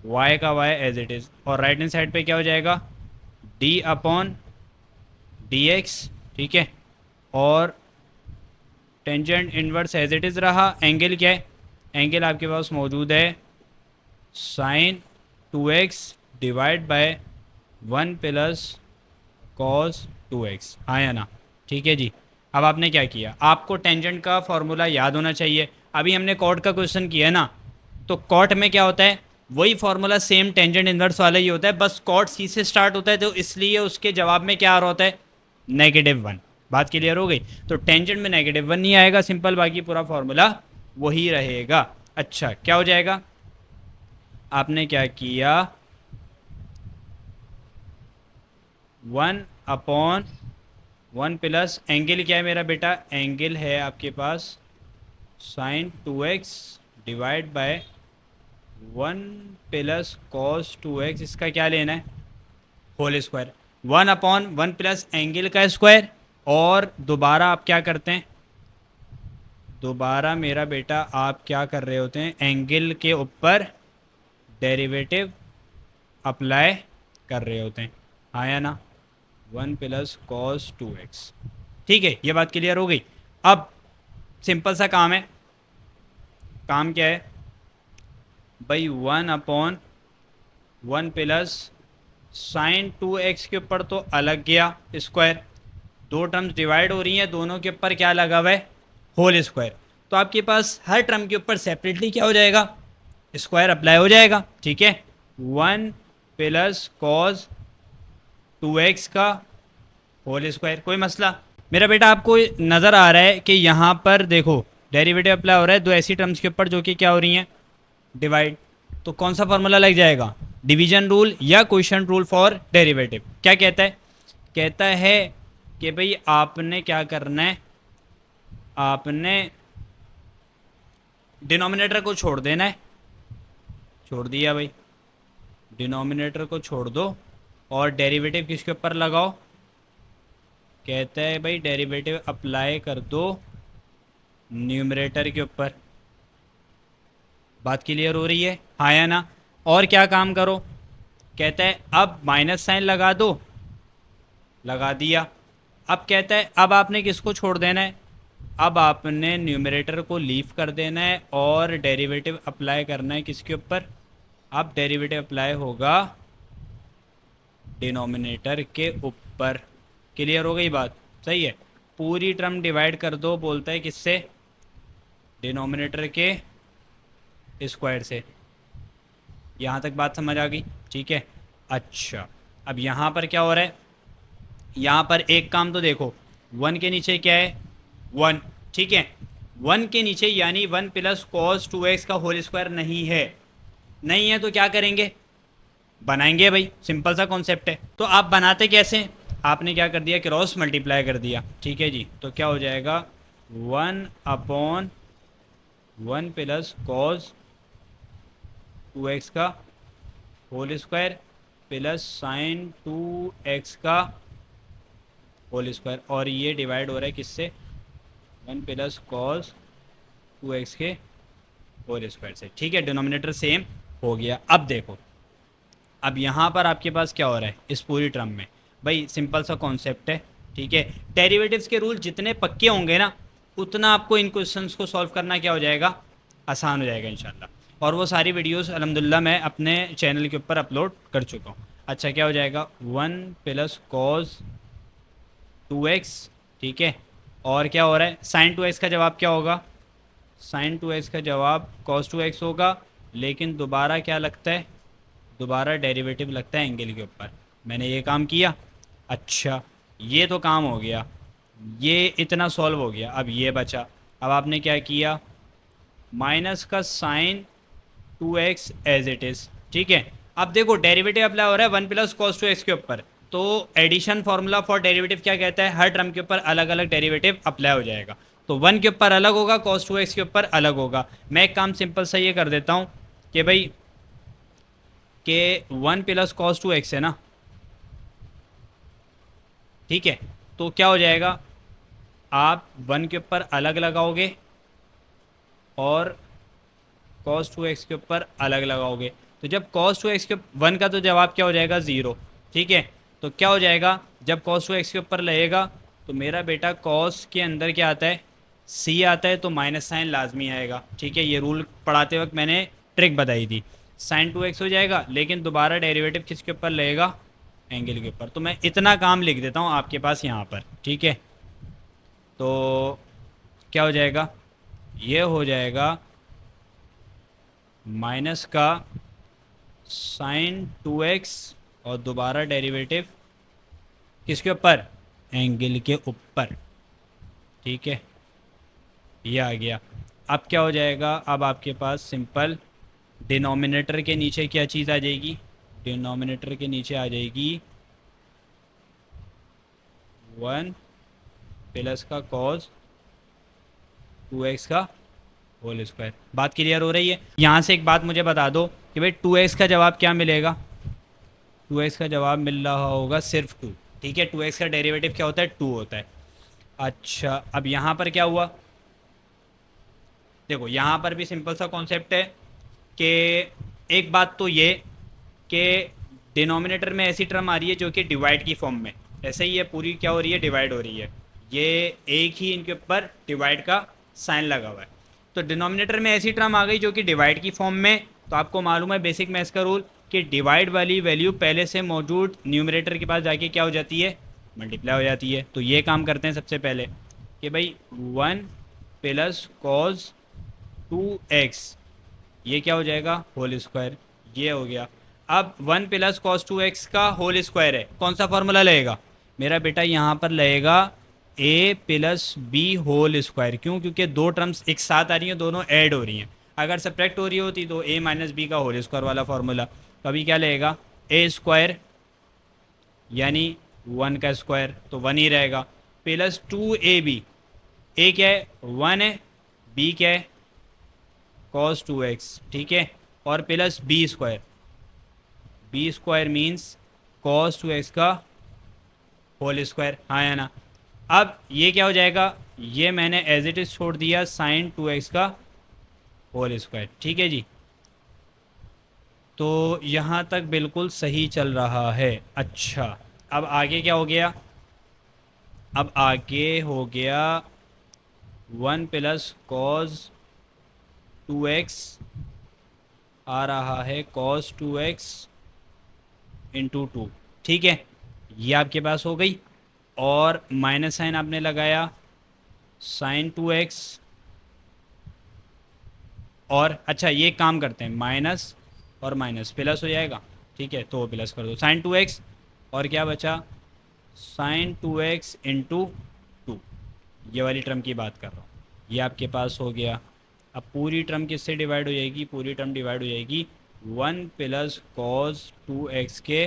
Speaker 1: y का y एज इट इज़, और राइट हैंड साइड पे क्या हो जाएगा, d अपॉन डी एक्स, ठीक है। और tangent inverse as it is रहा। एंगल क्या है, एंगल आपके पास मौजूद है sine 2x divide by 1 plus cos 2x, हाँ या ना। ठीक है जी। अब आपने क्या किया, आपको टेंजेंट का फॉर्मूला याद होना चाहिए। अभी हमने कॉट का क्वेश्चन किया है ना, तो कॉट में क्या होता है, वही फॉर्मूला सेम टेंजेंट इनवर्स वाला ही होता है, बस कॉट सी से स्टार्ट होता है, तो इसलिए उसके जवाब में क्या आ रहा होता है, -1। बात क्लियर हो गई। तो टेंजेंट में -1 नहीं आएगा सिंपल, बाकी पूरा फॉर्मूला वही रहेगा। अच्छा, क्या हो जाएगा, आपने क्या किया, 1/1 प्लस एंगल क्या है मेरा बेटा, एंगल है आपके पास sine 2x divide by 1 plus cos 2x, इसका क्या लेना है, होल स्क्वायर। 1/1 प्लस एंगल का स्क्वायर, और दोबारा आप क्या करते हैं, दोबारा मेरा बेटा आप क्या कर रहे होते हैं, एंगल के ऊपर डेरिवेटिव अप्लाई कर रहे होते हैं, हाँ या ना। 1 प्लस कॉस 2x, ठीक है, ये बात क्लियर हो गई। अब सिंपल सा काम है, काम क्या है भाई, 1/1 प्लस साइन 2x के ऊपर तो अलग गया स्क्वायर, दो टर्म्स डिवाइड हो रही हैं, दोनों के ऊपर क्या लगा हुआ है, होल स्क्वायर। तो आपके पास हर टर्म के ऊपर सेपरेटली क्या हो जाएगा, स्क्वायर अप्लाई हो जाएगा, ठीक है। 1 प्लस कॉस 2x का होल स्क्वायर, कोई मसला। मेरा बेटा आपको नज़र आ रहा है कि यहाँ पर देखो डेरिवेटिव अप्लाई हो रहा है दो ऐसी टर्म्स के ऊपर जो कि क्या हो रही हैं, डिवाइड। तो कौन सा फॉर्मूला लग जाएगा, डिवीजन रूल या क्वेश्चन रूल फॉर डेरिवेटिव। क्या कहता है, कहता है कि भाई आपने क्या करना है, आपने डिनोमिनेटर को छोड़ देना है, छोड़ दिया भाई, डिनोमिनेटर को छोड़ दो, और डेरिवेटिव किसके ऊपर लगाओ, कहता है भाई डेरिवेटिव अप्लाई कर दो न्यूमरेटर के ऊपर। बात क्लियर हो रही है, हाँ या ना। और क्या काम करो, कहता है अब माइनस साइन लगा दो, लगा दिया। अब कहता है अब आपने किसको छोड़ देना है, अब आपने न्यूमरेटर को लीव कर देना है और डेरिवेटिव अप्लाई करना है किसके ऊपर, अब डेरिवेटिव अप्लाई होगा डिनोमिनेटर के ऊपर। क्लियर हो गई बात, सही है। पूरी टर्म डिवाइड कर दो, बोलता है किससे, डिनोमिनेटर के स्क्वायर से। यहाँ तक बात समझ आ गई, ठीक है। अच्छा, अब यहाँ पर क्या हो रहा है, यहाँ पर एक काम तो देखो, 1 के नीचे क्या है, 1, ठीक है। 1 के नीचे यानी 1 प्लस कॉस 2x का होल स्क्वायर नहीं है, नहीं है तो क्या करेंगे, बनाएंगे भाई, सिंपल सा कॉन्सेप्ट है। तो आप बनाते कैसे, आपने क्या कर दिया, क्रॉस मल्टीप्लाई कर दिया, ठीक है जी। तो क्या हो जाएगा, 1/1 प्लस कॉस 2x का whole square plus sign 2x का होल स्क्वायर, और ये डिवाइड हो रहा है किससे, 1 प्लस कॉस 2x के होल स्क्वायर से, ठीक है। डिनोमिनेटर सेम हो गया। अब देखो, अब यहाँ पर आपके पास क्या हो रहा है इस पूरी टर्म में, भाई सिंपल सा कॉन्सेप्ट है, ठीक है। डेरिवेटिव्स के रूल जितने पक्के होंगे ना, उतना आपको इन क्वेश्चंस को सॉल्व करना क्या हो जाएगा, आसान हो जाएगा इंशाल्लाह। और वो सारी वीडियोस अल्हम्दुलिल्लाह मैं अपने चैनल के ऊपर अपलोड कर चुका हूँ। अच्छा, क्या हो जाएगा, 1 प्लस कॉस 2x, ठीक है। और क्या हो रहा है, साइन 2x का जवाब क्या होगा, साइन 2x का जवाब cos 2x होगा, लेकिन दोबारा क्या लगता है, दोबारा डेरिवेटिव लगता है एंगल के ऊपर। मैंने ये काम किया। अच्छा, ये तो काम हो गया, ये इतना सॉल्व हो गया। अब ये बचा। अब आपने क्या किया, माइनस का sign 2x as it is, ठीक है। अब देखो डेरिवेटिव अप्लाई हो रहा है 1 प्लस कॉस 2x के ऊपर, तो एडिशन फार्मूला फॉर डेरिवेटिव क्या कहता है, हर टर्म के ऊपर अलग अलग डेरिवेटिव अप्लाई हो जाएगा। तो 1 के ऊपर अलग होगा, कॉस 2x के ऊपर अलग होगा। मैं एक काम सिंपल सा ये कर देता हूँ कि भाई के 1 प्लस कॉस 2x है ना, ठीक है। तो क्या हो जाएगा, आप 1 के ऊपर अलग लगाओगे और कॉस 2x के ऊपर अलग लगाओगे। तो जब cos 2x के 1 का तो जवाब क्या हो जाएगा, 0, ठीक है। तो क्या हो जाएगा, जब cos 2x के ऊपर लगेगा तो मेरा बेटा cos के अंदर क्या आता है, c आता है, तो माइनस साइन लाजमी आएगा, ठीक है। ये रूल पढ़ाते वक्त मैंने ट्रिक बताई थी। साइन 2x हो जाएगा, लेकिन दोबारा डेरिवेटिव किसके ऊपर लगेगा, एंगल के ऊपर। तो मैं इतना काम लिख देता हूँ आपके पास यहाँ पर, ठीक है। तो क्या हो जाएगा, ये हो जाएगा माइनस का साइन 2x और दोबारा डेरिवेटिव किसके ऊपर, एंगल के ऊपर, ठीक है। ये आ गया। अब क्या हो जाएगा, अब आपके पास सिंपल डिनोमिनेटर के नीचे क्या चीज़ आ जाएगी, डिनोमिनेटर के नीचे आ जाएगी 1 प्लस का कॉस 2x का होल स्क्वायर। बात क्लियर हो रही है। यहाँ से एक बात मुझे बता दो कि भाई 2x का जवाब क्या मिलेगा, 2x का जवाब मिल रहा होगा सिर्फ 2, ठीक है। 2x का डेरिवेटिव क्या होता है, 2 होता है। अच्छा, अब यहाँ पर क्या हुआ, देखो यहाँ पर भी सिंपल सा कॉन्सेप्ट है कि एक बात तो ये कि डिनोमिनेटर में ऐसी टर्म आ रही है जो कि डिवाइड की फॉर्म में, ऐसे ही ये पूरी क्या हो रही है, डिवाइड हो रही है। ये एक ही इनके ऊपर डिवाइड का साइन लगा हुआ है। तो डिनोमिनेटर में ऐसी टर्म आ गई जो कि डिवाइड की फॉर्म में, तो आपको मालूम है बेसिक मैथ्स का रूल कि डिवाइड वाली वैल्यू पहले से मौजूद न्यूमरेटर के पास जाके क्या हो जाती है, मल्टीप्लाई हो जाती है। तो ये काम करते हैं सबसे पहले कि भाई 1 प्लस कॉज 2x, ये क्या हो जाएगा, होल स्क्वायर, ये हो गया। अब 1 प्लस कॉस 2x का होल स्क्वायर है, कौन सा फॉर्मूला लगेगा मेरा बेटा, यहाँ पर लगेगा a plus b whole square. क्यों, क्योंकि दो टर्म्स एक साथ आ रही हैं, दोनों ऐड हो रही हैं। अगर सब्ट्रैक्ट हो रही होती तो a माइनस बी का होल स्क्वायर वाला फॉर्मूला। तो अभी क्या लगेगा, a स्क्वायर यानी 1 का स्क्वायर, तो 1 ही रहेगा, प्लस 2ab, a क्या है, 1 है, b क्या है, cos 2x, ठीक है। और plus b square, b square means cos 2x का होल स्क्वायर, हाँ या ना। अब ये क्या हो जाएगा, ये मैंने एज इट इज़ छोड़ दिया साइन 2x का होल स्क्वायर, ठीक है जी। तो यहाँ तक बिल्कुल सही चल रहा है। अच्छा, अब आगे क्या हो गया, अब आगे हो गया 1 प्लस कॉज 2x आ रहा है cos 2x इंटू 2, ठीक है। ये आपके पास हो गई, और माइनस साइन आपने लगाया साइन 2x, और अच्छा ये काम करते हैं, माइनस और माइनस प्लस हो जाएगा, ठीक है। तो प्लस कर दो साइन 2x, और क्या बचा, साइन 2x इंटू 2, ये वाली टर्म की बात कर रहा हूँ। ये आपके पास हो गया। अब पूरी टर्म किससे डिवाइड हो जाएगी, पूरी टर्म डिवाइड हो जाएगी 1 प्लस कॉस 2x के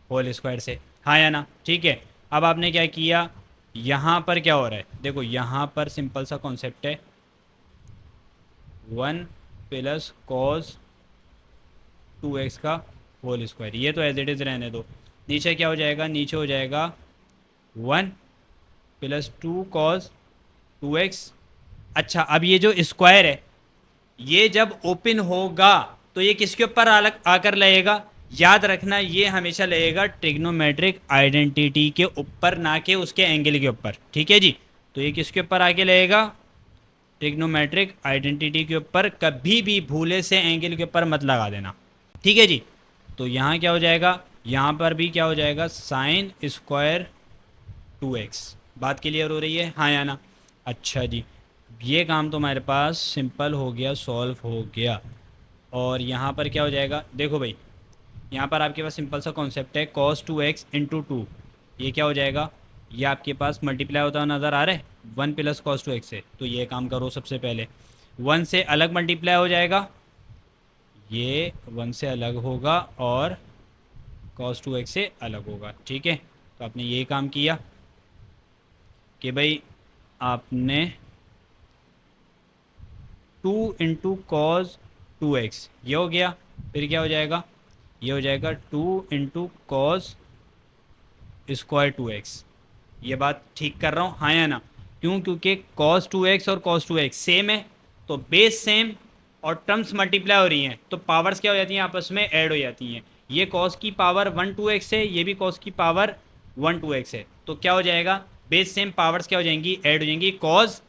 Speaker 1: होल स्क्वायर से, हाँ या ना, ठीक है। अब आपने क्या किया, यहाँ पर क्या हो रहा है, देखो यहाँ पर सिंपल सा कॉन्सेप्ट है, 1 प्लस कॉस 2x का होल स्क्वायर, ये तो एज इट इज़ रहने दो। नीचे क्या हो जाएगा, नीचे हो जाएगा 1 प्लस 2 कॉस 2x। अच्छा, अब ये जो स्क्वायर है ये जब ओपन होगा तो ये किसके ऊपर अलग आकर लगेगा, याद रखना ये हमेशा लगेगा ट्रिग्नोमेट्रिक आइडेंटिटी के ऊपर, ना कि उसके एंगल के ऊपर, ठीक है जी। तो ये किसके ऊपर आके लगेगा, ट्रिग्नोमेट्रिक आइडेंटिटी के ऊपर। कभी भी भूले से एंगल के ऊपर मत लगा देना, ठीक है जी। तो यहाँ क्या हो जाएगा, यहाँ पर भी क्या हो जाएगा, साइन स्क्वायर 2x। बात क्लियर हो रही है, हाँ या ना। अच्छा जी, ये काम तो हमारे पास सिंपल हो गया, सॉल्व हो गया। और यहाँ पर क्या हो जाएगा, देखो भाई यहाँ पर आपके पास सिंपल सा कॉन्सेप्ट है, cos 2x इंटू टू, ये क्या हो जाएगा, ये आपके पास मल्टीप्लाई होता हुआ नज़र आ रहा है 1 प्लस cos 2x से। तो ये काम करो, सबसे पहले 1 से अलग मल्टीप्लाई हो जाएगा, ये 1 से अलग होगा और cos 2x से अलग होगा। ठीक है, तो आपने ये काम किया कि भाई आपने 2 इंटू कॉज 2x, ये हो गया। फिर क्या हो जाएगा, ये हो जाएगा 2 इंटू कॉज स्क्वायर 2x। ये बात ठीक कर रहा हूँ, हाँ या ना? क्यों? क्योंकि cos 2x और cos 2x सेम है, तो बेस सेम और टर्म्स मल्टीप्लाई हो रही हैं, तो पावर्स क्या हो जाती हैं, आपस में ऐड हो जाती हैं। ये cos की पावर 1 2x है, ये भी cos की पावर 1 2x है, तो क्या हो जाएगा, बेस सेम, पावर्स क्या हो जाएंगी, ऐड हो जाएंगी। cos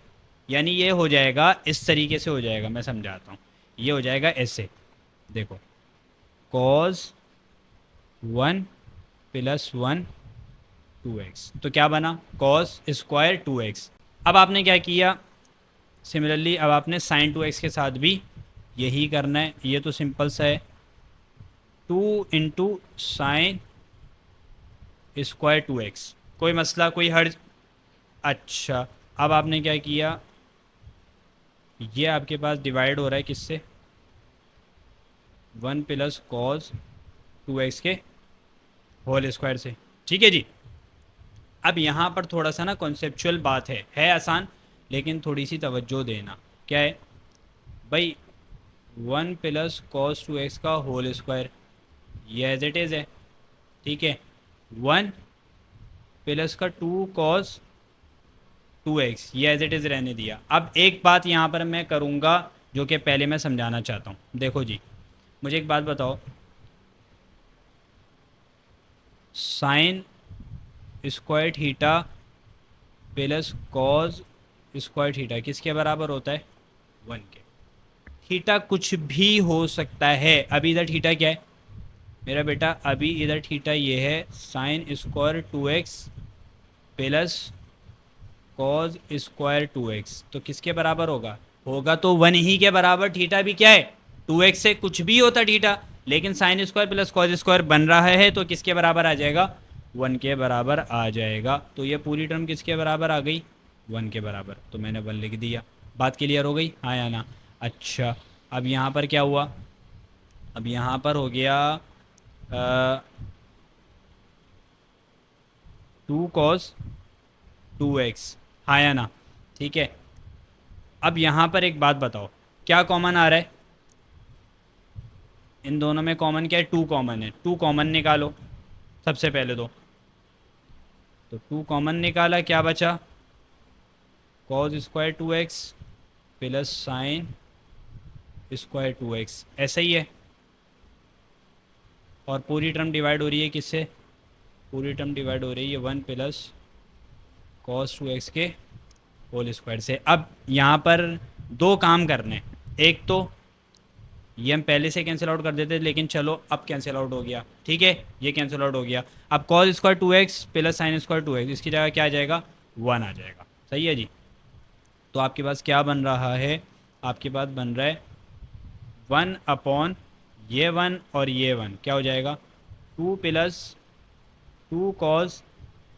Speaker 1: यानी ये हो जाएगा इस तरीके से हो जाएगा, मैं समझाता हूँ, ये हो जाएगा ऐसे, देखो cos 1 प्लस 1 2x, तो क्या बना, cos स्क्वायर 2x। अब आपने क्या किया, सिमिलरली अब आपने साइन 2x के साथ भी यही करना है। ये तो सिंपल सा है, 2 इंटू साइन स्क्वायर 2x, कोई मसला, कोई हर्ज। अच्छा, अब आपने क्या किया, ये आपके पास डिवाइड हो रहा है किससे, 1 प्लस कॉस 2x के होल स्क्वायर से। ठीक है जी। अब यहाँ पर थोड़ा सा ना कॉन्सेप्चुअल बात है आसान, लेकिन थोड़ी सी तवज्जो देना। क्या है भाई, 1 प्लस कॉस 2x का होल स्क्वायर, ये एज इट इज़ है। ठीक है, 1 प्लस का 2 कॉस 2x, ये एज इट इज़ रहने दिया। अब एक बात यहाँ पर मैं करूँगा जो कि पहले मैं समझाना चाहता हूँ। देखो जी, मुझे एक बात बताओ, sign square theta plus cos square theta किसके बराबर होता है, 1 के। थीटा कुछ भी हो सकता है। अभी इधर थीटा क्या है मेरा बेटा, अभी इधर थीटा ये है sine square 2x plus cos square 2x, तो किसके बराबर होगा, होगा तो 1 ही के बराबर। थीटा भी क्या है, 2x से कुछ भी होता थीटा, लेकिन sine square plus cos square बन रहा है, तो किसके बराबर आ जाएगा, 1 के बराबर आ जाएगा। तो ये पूरी टर्म किसके बराबर आ गई, 1 के बराबर। तो मैंने 1 लिख दिया। बात क्लियर हो गई, हाँ या ना? अच्छा, अब यहाँ पर क्या हुआ, अब यहाँ पर हो गया 2 कॉस 2x, हाँ या ना? ठीक है, अब यहाँ पर एक बात बताओ, क्या कॉमन आ रहा है, इन दोनों में कॉमन क्या है, 2 कॉमन है। 2 कॉमन निकालो सबसे पहले तो 2 कॉमन निकाला, क्या बचा, cause square 2x plus sine square 2x, ऐसा ही है। और पूरी टर्म डिवाइड हो रही है किससे, पूरी टर्म डिवाइड हो रही है 1 प्लस कॉस 2x के होल स्क्वायर से। अब यहाँ पर 2 काम करने, एक तो ये हम पहले से कैंसिल आउट कर देते, लेकिन चलो अब कैंसिल आउट हो गया। ठीक है, ये कैंसिल आउट हो गया। अब cos square 2x plus sine square 2x, इसकी जगह क्या आ जाएगा, 1 आ जाएगा। सही है जी। तो आपके पास क्या बन रहा है, आपके पास बन रहा है 1 अपॉन ये 1 और ये 1 क्या हो जाएगा, 2 प्लस 2 कॉस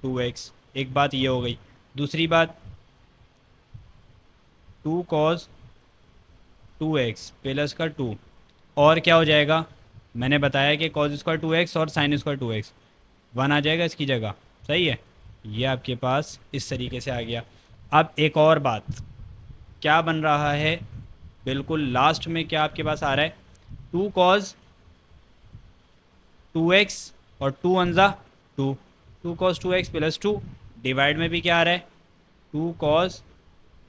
Speaker 1: 2x। एक बात ये हो गई। दूसरी बात 2 कॉस 2x प्लस का 2, और क्या हो जाएगा, मैंने बताया कि कॉस स्क्वायर 2x और साइन स्क्वायर 2x, 1 आ जाएगा इसकी जगह। सही है, ये आपके पास इस तरीके से आ गया। अब एक और बात, क्या बन रहा है, बिल्कुल लास्ट में क्या आपके पास आ रहा है, 2 कॉस 2x और 2 वन ज़ा 2, 2 कॉस 2x प्लस 2, डिवाइड में भी क्या आ रहा है, 2 कॉस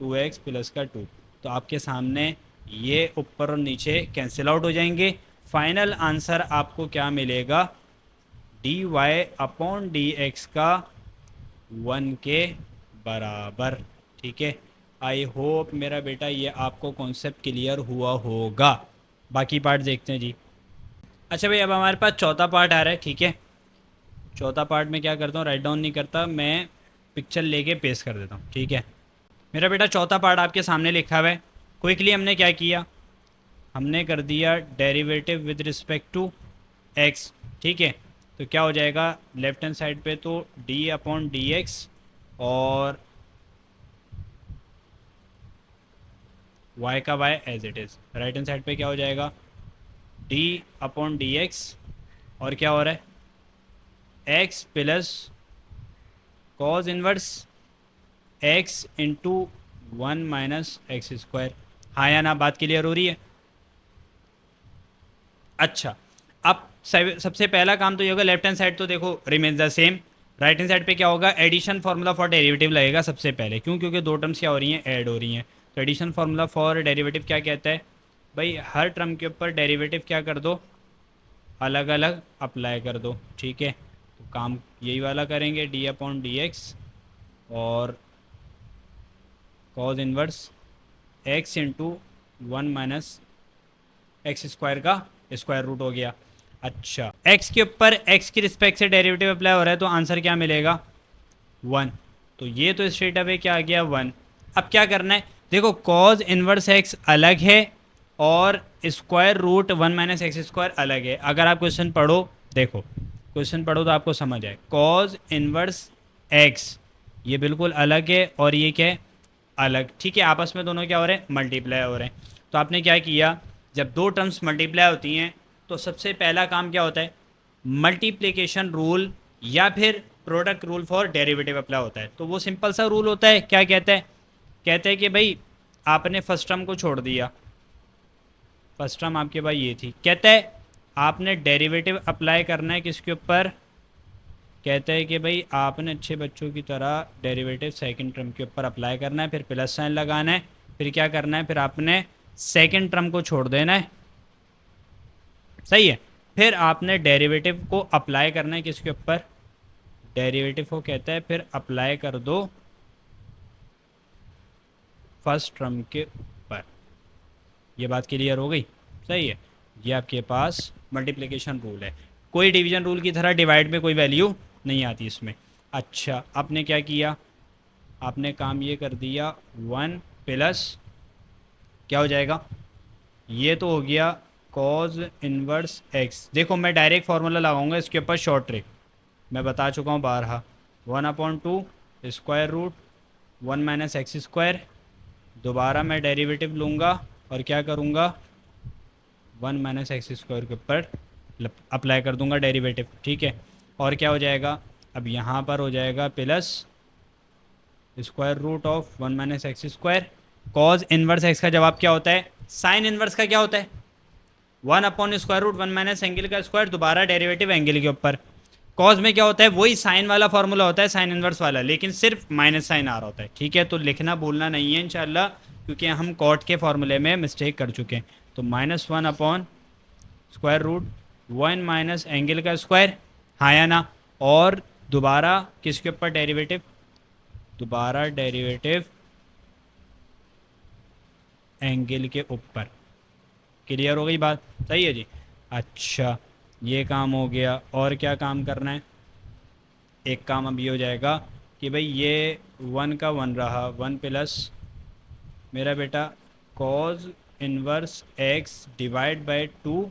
Speaker 1: 2x प्लस का 2। तो आपके सामने ये ऊपर और नीचे कैंसिल आउट हो जाएंगे। फाइनल आंसर आपको क्या मिलेगा, d Y upon D x का 1 के बराबर। ठीक है, आई होप मेरा बेटा ये आपको कॉन्सेप्ट क्लियर हुआ होगा। बाकी पार्ट देखते हैं जी। अच्छा भाई, अब हमारे पास चौथा पार्ट आ रहा है। ठीक है, चौथा पार्ट में क्या करता हूँ, राइट डाउन नहीं करता, मैं पिक्चर लेके पेस्ट कर देता हूँ। ठीक है मेरा बेटा, चौथा पार्ट आपके सामने लिखा हुआ है। क्विकली हमने क्या किया, हमने कर दिया derivative with respect to x, ठीक है। तो क्या हो जाएगा लेफ्ट हैंड साइड पे, तो डी अपॉन डी एक्स, और y का y as it is. Right hand side पे क्या हो जाएगा d अपॉन डी एक्स, और क्या हो रहा है x plus cos inverse x into 1 - x²। हाँ या ना, बात क्लियर हो रही है? अच्छा, अब सबसे पहला काम तो ये होगा, लेफ्ट हैंड साइड तो देखो remains the same. Right hand side पे क्या होगा, एडिशन फार्मूला फॉर डेरिवेटिव लगेगा सबसे पहले, क्यों? क्योंकि दो टर्म्स क्या हो रही हैं, ऐड हो रही हैं। तो एडिशन फार्मूला फॉर डेरिवेटिव क्या कहता है भाई, हर टर्म के ऊपर डेरिवेटिव क्या कर दो, अलग अलग अप्लाई कर दो, ठीक है। तो काम यही वाला करेंगे, डी अपॉन डी एक्स और cause inverse x into 1 - x² का स्क्वायर रूट हो गया। अच्छा, x के ऊपर x की रिस्पेक्ट से डेरिवेटिव अप्लाई हो रहा है, तो आंसर क्या मिलेगा 1। तो ये तो स्ट्रेट अवे क्या आ गया 1। अब क्या करना है, देखो कॉज इनवर्स x अलग है और स्क्वायर रूट 1 - x² अलग है। अगर आप क्वेश्चन पढ़ो, देखो क्वेश्चन पढ़ो तो आपको समझ आए, कॉज इनवर्स x ये बिल्कुल अलग है और ये क्या है अलग, ठीक है। आपस में दोनों क्या हो रहे हैं, मल्टीप्लाई हो रहे हैं। तो आपने क्या किया, जब दो टर्म्स मल्टीप्लाई होती हैं तो सबसे पहला काम क्या होता है, मल्टीप्लिकेशन रूल या फिर product rule for derivative apply होता है। तो वो सिंपल सा रूल होता है, क्या कहता है, कहते हैं कि भाई आपने फर्स्ट टर्म को छोड़ दिया, फर्स्ट टर्म आपके पास ये थी, कहता है आपने डेरिवेटिव अप्लाई करना है किसके ऊपर, कहते हैं कि भाई आपने अच्छे बच्चों की तरह डेरिवेटिव सेकंड टर्म के ऊपर अप्लाई करना है, फिर प्लस साइन लगाना है, फिर क्या करना है, फिर आपने सेकंड टर्म को छोड़ देना है, सही है। फिर आपने डेरिवेटिव को अप्लाई करना है किसके ऊपर, डेरिवेटिव को कहता है फिर अप्लाई कर दो फर्स्ट टर्म के ऊपर। ये बात क्लियर हो गई, सही है। ये आपके पास मल्टीप्लिकेशन रूल है, कोई डिवीजन रूल की तरह डिवाइड में कोई वैल्यू नहीं आती इसमें। अच्छा, आपने क्या किया, आपने काम ये कर दिया 1 प्लस क्या हो जाएगा, ये तो हो गया कॉज इनवर्स एक्स। देखो मैं डायरेक्ट फार्मूला लगाऊंगा इसके ऊपर, शॉर्ट ट्रिक मैं बता चुका हूँ बारहा, 1/2 स्क्वायर रूट 1 - x²। दोबारा मैं डेरिवेटिव लूँगा और क्या करूँगा, 1 - x² के ऊपर अप्लाई कर दूँगा डेरिवेटिव, ठीक है। और क्या हो जाएगा, अब यहाँ पर हो जाएगा plus square root of 1 - x²। Cos inverse x का जवाब क्या होता है, साइन इनवर्स का क्या होता है, 1/√1 माइनस एंगल का स्क्वायर, दोबारा डेरिवेटिव एंगल के ऊपर। कॉज में क्या होता है, वही साइन वाला फॉर्मूला होता है, साइन इनवर्स वाला, लेकिन सिर्फ माइनस साइन आ रहा होता है, ठीक है। तो लिखना भूलना नहीं है इंशाल्लाह, क्योंकि हम कॉट के फॉर्मूले में मिस्टेक कर चुके हैं। तो -1/√1 माइनस एंगल का स्क्वायर, हाँ या ना, और दोबारा किसके ऊपर डेरिवेटिव, दोबारा डेरिवेटिव एंगल के ऊपर। क्लियर हो गई बात, सही है जी। अच्छा, ये काम हो गया, और क्या काम करना है, एक काम अब ये हो जाएगा कि भाई ये 1 का 1 रहा, 1 प्लस मेरा बेटा cos inverse x divide by 2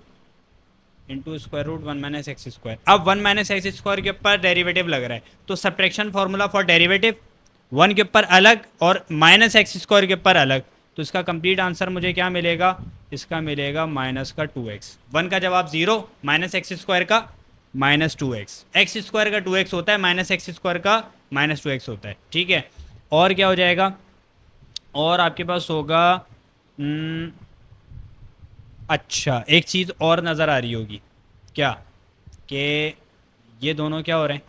Speaker 1: into square root 1 - x²। अब 1 - x² के ऊपर डेरिवेटिव लग रहा है, तो सब्ट्रैक्शन फार्मूला फॉर डेरिवेटिव 1 के ऊपर अलग और -x² के ऊपर अलग। तो इसका कंप्लीट आंसर मुझे क्या मिलेगा, इसका मिलेगा माइनस का 2x। 1 का जवाब 0, -x² का -2x, x² का 2x होता है, -x² का -2x होता है, ठीक है। और क्या हो जाएगा, और आपके पास होगा अच्छा एक चीज़ और नज़र आ रही होगी, क्या कि ये दोनों क्या हो रहे हैं,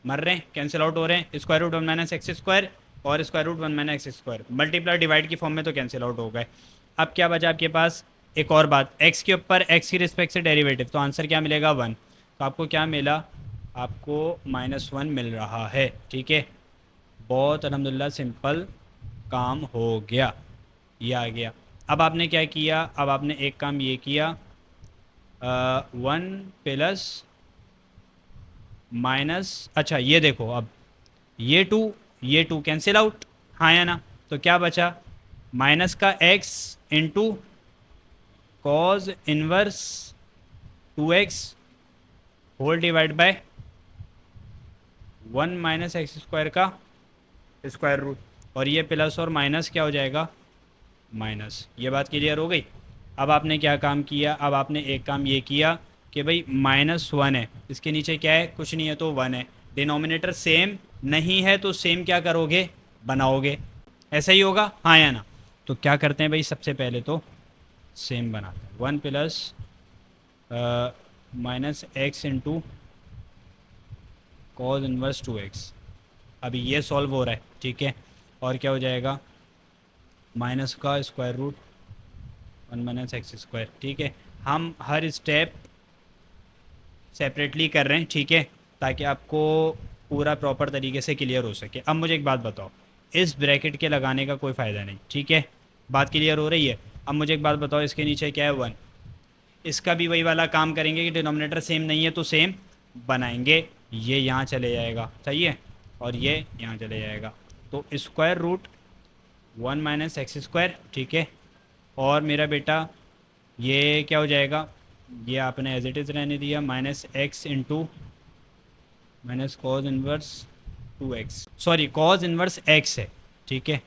Speaker 1: मर रहे हैं, कैंसिल आउट हो रहे हैं, स्क्वायर रूट 1 - x² और square root 1 - x², multiply divide की फॉर्म में तो कैंसिल आउट हो गए। अब क्या बचा आपके पास, एक और बात, x के ऊपर x की रिस्पेक्ट से डेरिवेटिव, तो आंसर क्या मिलेगा 1। तो आपको क्या मिला, आपको -1 मिल रहा है, ठीक है। बहुत अल्हम्दुलिल्लाह सिंपल काम हो गया, ये आ गया। अब आपने क्या किया, अब आपने एक काम ये किया, 1 प्लस माइनस, अच्छा ये देखो, अब ये टू कैंसिल आउट, हाँ या ना, तो क्या बचा, माइनस का x into cos inverse 2x whole divide by 1 minus x square का स्क्वायर रूट, और ये प्लस और माइनस क्या हो जाएगा, माइनस। ये बात क्लियर हो गई। अब आपने क्या काम किया, अब आपने एक काम ये किया कि भाई -1 है, इसके नीचे क्या है, कुछ नहीं है तो 1 है, डिनोमिनेटर सेम नहीं है तो सेम क्या करोगे, बनाओगे। ऐसा ही होगा, हाँ या ना। तो क्या करते हैं भाई, सबसे पहले तो सेम बनाते हैं। 1 plus minus x into cos inverse 2x। अभी ये सॉल्व हो रहा है, ठीक है। और क्या हो जाएगा, माइनस का square root 1 minus x square, ठीक है। हम हर स्टेप सेपरेटली कर रहे हैं, ठीक है, ताकि आपको पूरा प्रॉपर तरीके से क्लियर हो सके। अब मुझे एक बात बताओ, इस ब्रैकेट के लगाने का कोई फ़ायदा नहीं, ठीक है, बात क्लियर हो रही है। अब मुझे एक बात बताओ, इसके नीचे क्या है, 1। इसका भी वही वाला काम करेंगे कि डिनोमिनेटर सेम नहीं है तो सेम बनाएंगे। ये यहाँ चले जाएगा, सही है, और ये यहाँ चले जाएगा। तो square root 1 minus x square, ठीक है। और मेरा बेटा ये क्या हो जाएगा, ये आपने एज इट इज़ रहने दिया, minus x into minus cos inverse 2x, sorry cause inverse x है, ठीक है,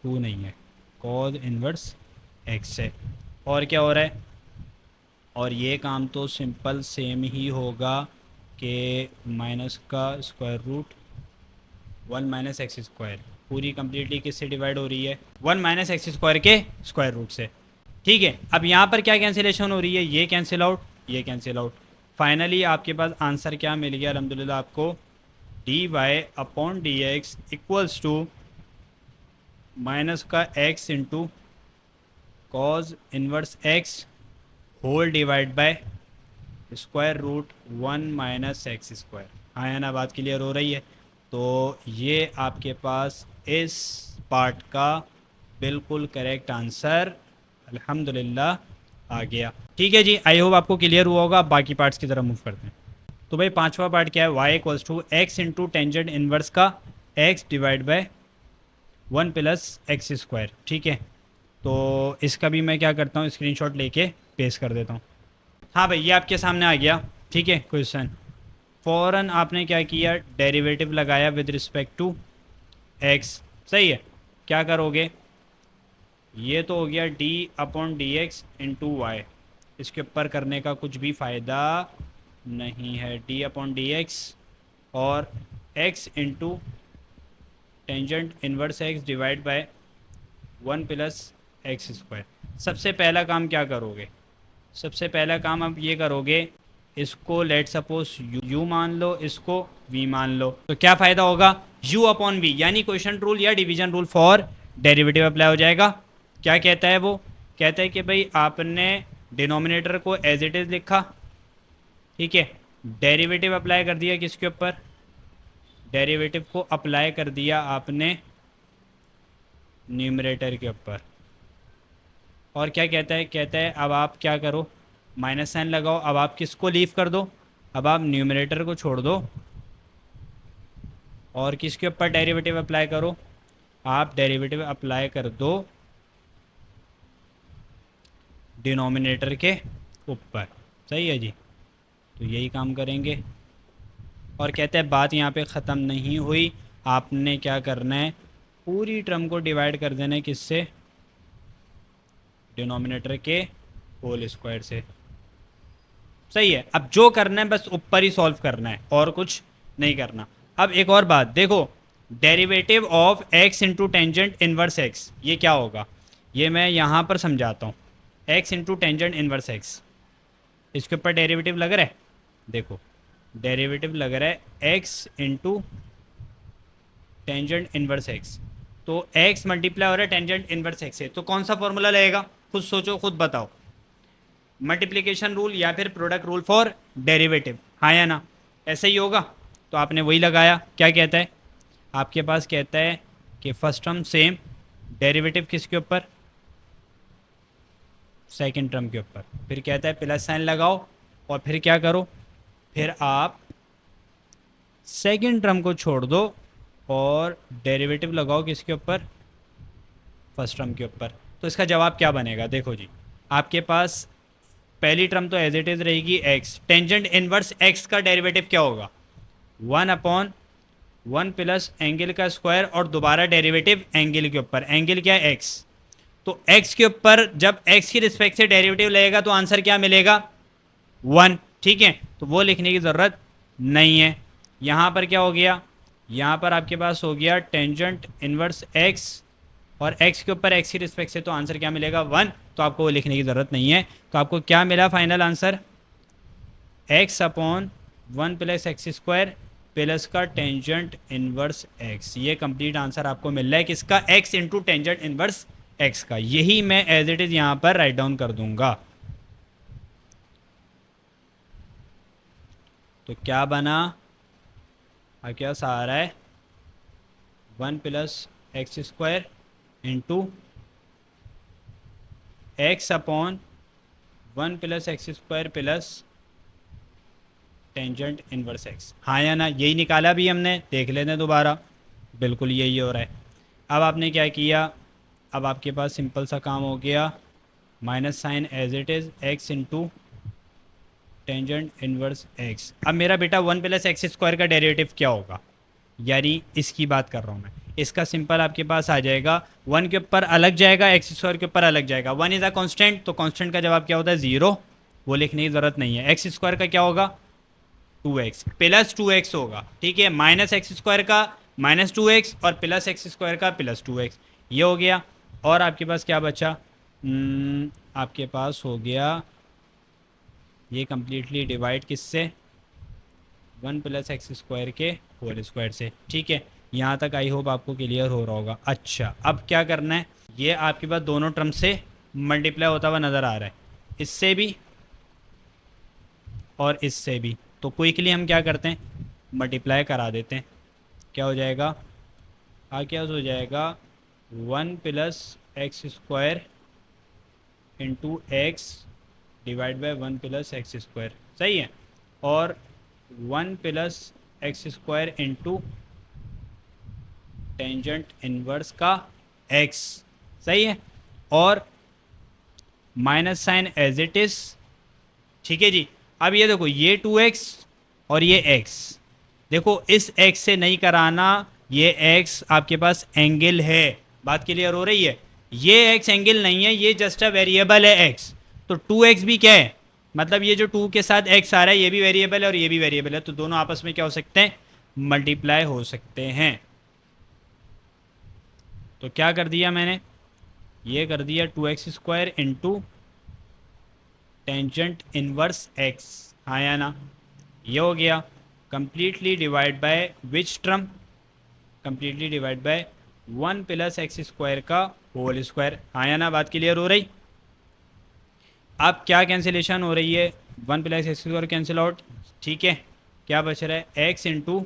Speaker 1: 2 नहीं है, कॉज इन्वर्स x है। और क्या हो रहा है, और ये काम तो सिंपल सेम ही होगा कि माइनस का square root 1 minus x square, पूरी कंप्लीटली किससे डिवाइड हो रही है, 1 माइनस एक्स स्क्वायर के स्क्वायर रूट से, ठीक है। अब यहाँ पर क्या कैंसिलेशन हो रही है, ये कैंसिल आउट, ये कैंसिल आउट। फाइनली आपके पास आंसर क्या मिल गया अल्हम्दुलिल्लाह आपको, d Y upon D x equals to minus का x into cos inverse x whole divide by square root 1 minus x square. हाँ है ना, बात क्लियर हो रही है। तो ये आपके पास इस पार्ट का बिल्कुल करेक्ट आंसर अल्हम्दुलिल्लाह आ गया, ठीक है जी। आई होप आपको क्लियर हुआ होगा। बाकी पार्ट्स की तरफ मूव करते हैं। तो भाई पांचवा पार्ट क्या है, y equals to x into tangent inverse का x divide by 1 plus x square, ठीक है। तो इसका भी मैं क्या करता हूँ, स्क्रीनशॉट लेके पेस्ट कर देता हूँ। हाँ भाई, ये आपके सामने आ गया, ठीक है, क्वेश्चन। फ़ौरन आपने क्या किया, डेरिवेटिव लगाया विद रिस्पेक्ट टू x, सही है। क्या करोगे, ये तो हो गया d upon D x into y, इसके ऊपर करने का कुछ भी फ़ायदा नहीं है। d अपॉन डी एक्स और x into tangent inverse x divide by 1 plus x square. सबसे पहला काम क्या करोगे, सबसे पहला काम आप ये करोगे, इसको लेट सपोज u मान लो, इसको v मान लो, तो क्या फ़ायदा होगा, u अपॉन v, यानी क्वेश्चन रूल या division rule for derivative apply हो जाएगा। क्या कहता है वो, कहता है कि भाई आपने डिनोमिनेटर को एज इट इज़ लिखा, ठीक है, डेरिवेटिव अप्लाई कर दिया किसके ऊपर, डेरिवेटिव को अप्लाई कर दिया आपने न्यूमरेटर के ऊपर। और क्या कहता है, कहता है अब आप क्या करो, माइनस साइन लगाओ। अब आप किसको लीव कर दो, अब आप न्यूमरेटर को छोड़ दो और किसके ऊपर डेरिवेटिव अप्लाई करो, आप डेरिवेटिव अप्लाई कर दो डिनोमिनेटर के ऊपर, सही है जी। तो यही काम करेंगे। और कहते हैं बात यहाँ पे ख़त्म नहीं हुई, आपने क्या करना है, पूरी टर्म को डिवाइड कर देना है किससे, डिनोमिनेटर के होल स्क्वायर से, सही है। अब जो करना है बस ऊपर ही सॉल्व करना है और कुछ नहीं करना। अब एक और बात देखो, derivative of x into tangent inverse x, ये क्या होगा, ये मैं यहाँ पर समझाता हूँ। x into tangent inverse x, इसके ऊपर डेरिवेटिव लग रहा है, देखो डेरिवेटिव लग रहा है x into tangent inverse x। तो x मल्टीप्लाई हो रहा है टेंजेंट इनवर्स x से, तो कौन सा फॉर्मूला लगेगा, खुद सोचो, खुद बताओ, मल्टीप्लिकेशन रूल या फिर प्रोडक्ट रूल फॉर डेरिवेटिव, हाँ या ना, ऐसे ही होगा। तो आपने वही लगाया। क्या कहता है आपके पास, कहता है कि फर्स्ट टर्म सेम, डेरिवेटिव किसके ऊपर, सेकंड टर्म के ऊपर, फिर कहता है प्लस साइन लगाओ और फिर क्या करो, फिर आप सेकंड टर्म को छोड़ दो और डेरिवेटिव लगाओ किसके ऊपर, फर्स्ट टर्म के ऊपर। तो इसका जवाब क्या बनेगा, देखो जी, आपके पास पहली टर्म तो एज इट इज रहेगी एक्स, टेंजेंट इनवर्स एक्स का डेरिवेटिव क्या होगा, 1/1 प्लस एंगल का स्क्वायर और दोबारा डेरिवेटिव एंगल के ऊपर, एंगल क्या है एक्स, तो एक्स के ऊपर जब एक्स की रिस्पेक्ट से डेरिवेटिव लगेगा तो आंसर क्या मिलेगा 1, ठीक है, तो वो लिखने की ज़रूरत नहीं है। यहाँ पर क्या हो गया, यहाँ पर आपके पास हो गया टेंजेंट इनवर्स एक्स और एक्स के ऊपर एक्स की रिस्पेक्ट से, तो आंसर क्या मिलेगा 1, तो आपको वो लिखने की ज़रूरत नहीं है। तो आपको क्या मिला final answer, x/1 plus x square plus का टेंजेंट इनवर्स एक्स, ये कंप्लीट आंसर आपको मिल रहा है किसका, x into tangent inverse x का। यही मैं एज इट इज़ यहाँ पर राइट डाउन कर दूंगा। तो क्या बना, क्या आ रहा है 1 plus x square into x/1 plus x square plus tangent inverse x, हाँ या ना, यही निकाला भी हमने, देख लेते हैं दोबारा, बिल्कुल यही हो रहा है। अब आपने क्या किया, अब आपके पास सिंपल सा काम हो गया, minus sign as it is x into tangent inverse x. अब मेरा बेटा 1 प्लस एक्स स्क्वायर का डेरिवेटिव क्या होगा, यानी इसकी बात कर रहा हूँ मैं, इसका सिंपल आपके पास आ जाएगा, 1 के ऊपर अलग जाएगा, एक्स स्क्वायर के ऊपर अलग जाएगा, 1 इज़ अ कांस्टेंट, तो कांस्टेंट का जवाब क्या होता है 0, वो लिखने की ज़रूरत नहीं है। एक्स स्क्वायर का क्या होगा 2x प्लस 2x होगा, ठीक है, माइनस एक्स स्क्वायर का -2x और प्लस एक्स स्क्वायर का +2x, ये हो गया। और आपके पास क्या बचा, आपके पास हो गया ये कम्प्लीटली डिवाइड किससे, 1 प्लस एक्स स्क्वायर के होल स्क्वायर से, ठीक है, यहाँ तक आई होप आपको क्लियर हो रहा होगा। अच्छा, अब क्या करना है, ये आपके पास दोनों टर्म से मल्टीप्लाई होता हुआ नज़र आ रहा है, इससे भी और इससे भी, तो क्विकली हम क्या करते हैं मल्टीप्लाई करा देते हैं, क्या हो जाएगा, क्या हो जाएगा 1 plus x square into x divide by 1 plus x square, सही है, और 1 plus x square into tangent inverse का एक्स, सही है, और minus sign as it is, ठीक है जी। अब ये देखो ये 2x और ये x, देखो इस x से नहीं कराना, ये x आपके पास एंगल है, बात क्लियर हो रही है, ये x एंगल नहीं है, ये जस्ट अ वेरिएबल है x, तो 2x भी क्या है, मतलब ये जो 2 के साथ x आ रहा है ये भी वेरिएबल है और ये भी वेरिएबल है, तो दोनों आपस में क्या हो सकते हैं मल्टीप्लाई हो सकते हैं। तो क्या कर दिया मैंने, ये कर दिया 2x square into tangent inverse x, हाँ या ना, ये हो गया, completely divide by which term, completely divide by 1 plus x square का होल स्क्वायर, हाँ या ना, बात क्लियर हो रही। अब क्या कैंसिलेशन हो रही है, 1 plus x square cancel out, ठीक है, क्या बच रहा है x into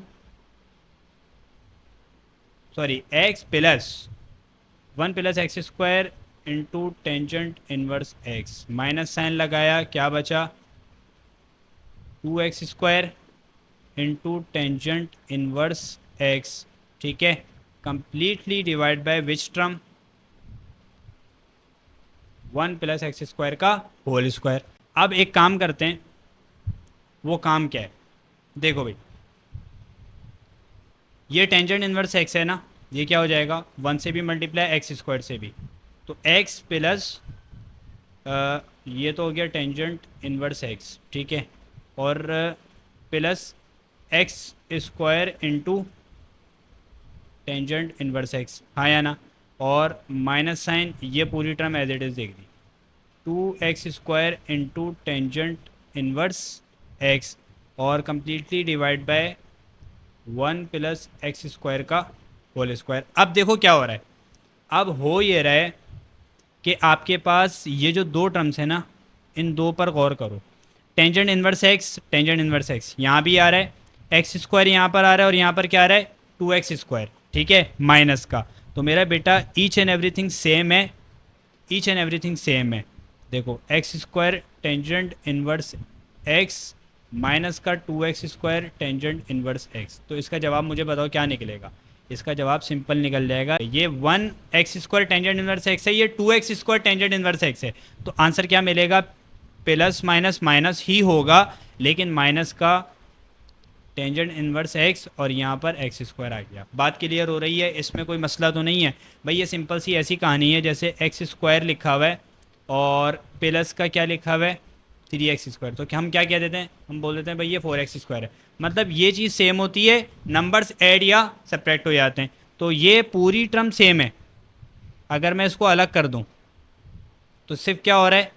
Speaker 1: sorry x plus 1 plus x square into tangent inverse x, minus sign लगाया, क्या बचा 2x square into tangent inverse x, ठीक है, completely divide by which term 1 plus x square का होल स्क्वायर। अब एक काम करते हैं, वो काम क्या है, देखो भाई ये टेंजेंट इनवर्स एक्स है ना, ये क्या हो जाएगा 1 से भी मल्टीप्लाई एक्स स्क्वायर से भी, तो x प्लस ये तो हो गया टेंजेंट इनवर्स x, ठीक है, और plus x square into tangent inverse x, हाँ या ना, और माइनस साइन ये पूरी टर्म एज इट इज़ देख दी, 2x square into tangent inverse x और completely divide by 1 plus x square का होल स्क्वायर। अब देखो क्या हो रहा है, अब हो ये रहा है कि आपके पास ये जो दो टर्म्स है ना, इन दो पर गौर करो, tangent inverse x, tangent inverse x यहाँ भी आ रहा है, एक्स स्क्वायर यहाँ पर आ रहा है और यहाँ पर क्या आ रहा है 2x स्क्वायर, ठीक है, माइनस का, तो मेरा बेटा ईच एंड एवरीथिंग सेम है, ईच एंड एवरीथिंग सेम है, देखो x square tangent inverse x minus का 2x square tangent inverse x, तो इसका जवाब मुझे बताओ क्या निकलेगा, इसका जवाब सिंपल निकल जाएगा, ये 1x square tangent inverse x है, ये 2x square tangent inverse x है, तो आंसर क्या मिलेगा प्लस माइनस माइनस ही होगा, लेकिन माइनस का टेंजेंट इनवर्स एक्स और यहाँ पर एक्स स्क्वायर आ गया। बात क्लियर हो रही है, इसमें कोई मसला तो नहीं है भाई। ये सिंपल सी ऐसी कहानी है जैसे एक्स स्क्वायर लिखा हुआ है और प्लस का क्या लिखा हुआ है 3x स्क्वायर, तो हम क्या कह देते हैं, हम बोल देते हैं भाई ये 4x स्क्वायर है। मतलब ये चीज़ सेम होती है, नंबर्स ऐड या सब्ट्रैक्ट हो जाते हैं। तो ये पूरी टर्म सेम है, अगर मैं इसको अलग कर दूं तो सिर्फ क्या हो रहा है,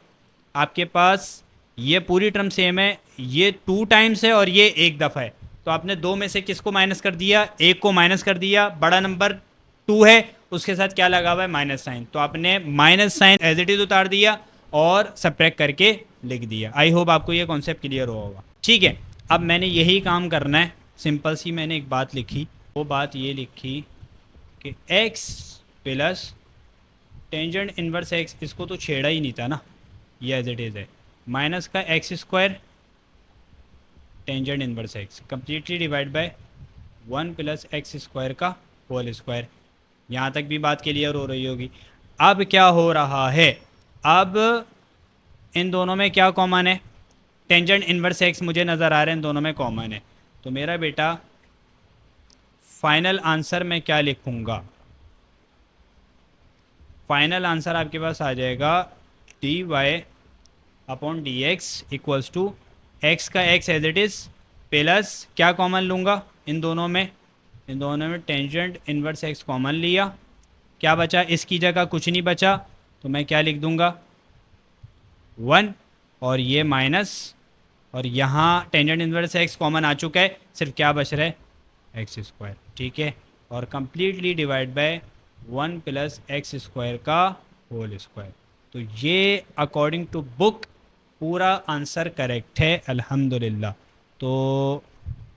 Speaker 1: आपके पास ये पूरी टर्म सेम है, ये 2 टाइम्स है और ये एक दफ़ा है। तो आपने दो में से किसको माइनस कर दिया, एक को माइनस कर दिया, बड़ा नंबर 2 है, उसके साथ क्या लगा हुआ है माइनस साइन, तो आपने minus sign as it is उतार दिया और सब्ट्रैक्ट करके लिख दिया। आई होप आपको ये कॉन्सेप्ट क्लियर हुआ होगा। ठीक है, अब मैंने यही काम करना है। सिंपल सी मैंने एक बात लिखी, वो बात ये लिखी कि x plus tangent inverse x, इसको तो छेड़ा ही नहीं था ना, ये एज इट इज़ है, माइनस का x square tangent inverse x completely divide by 1 plus x square का होल स्क्वायर। यहाँ तक भी बात क्लियर हो रही होगी। अब क्या हो रहा है, अब इन दोनों में क्या कॉमन है, टेंजेंट इनवर्स एक्स मुझे नज़र आ रहे हैं, इन दोनों में कॉमन है। तो मेरा बेटा फाइनल आंसर में क्या लिखूँगा, फाइनल आंसर आपके पास आ जाएगा D Y upon D x equals to X का X as it is plus क्या कॉमन लूँगा इन दोनों में, इन दोनों में टेंजेंट इनवर्स एक्स कॉमन लिया, क्या बचा, इसकी जगह कुछ नहीं बचा, तो मैं क्या लिख दूँगा 1 और ये माइनस, और यहाँ टेंजेंट इनवर्स एक्स कॉमन आ चुका है, सिर्फ क्या बच रहा है एक्स स्क्वायर। ठीक है, और completely divide by 1 plus x square का होल स्क्वायर। तो ये अकॉर्डिंग टू बुक पूरा आंसर करेक्ट है अल्हम्दुलिल्लाह। तो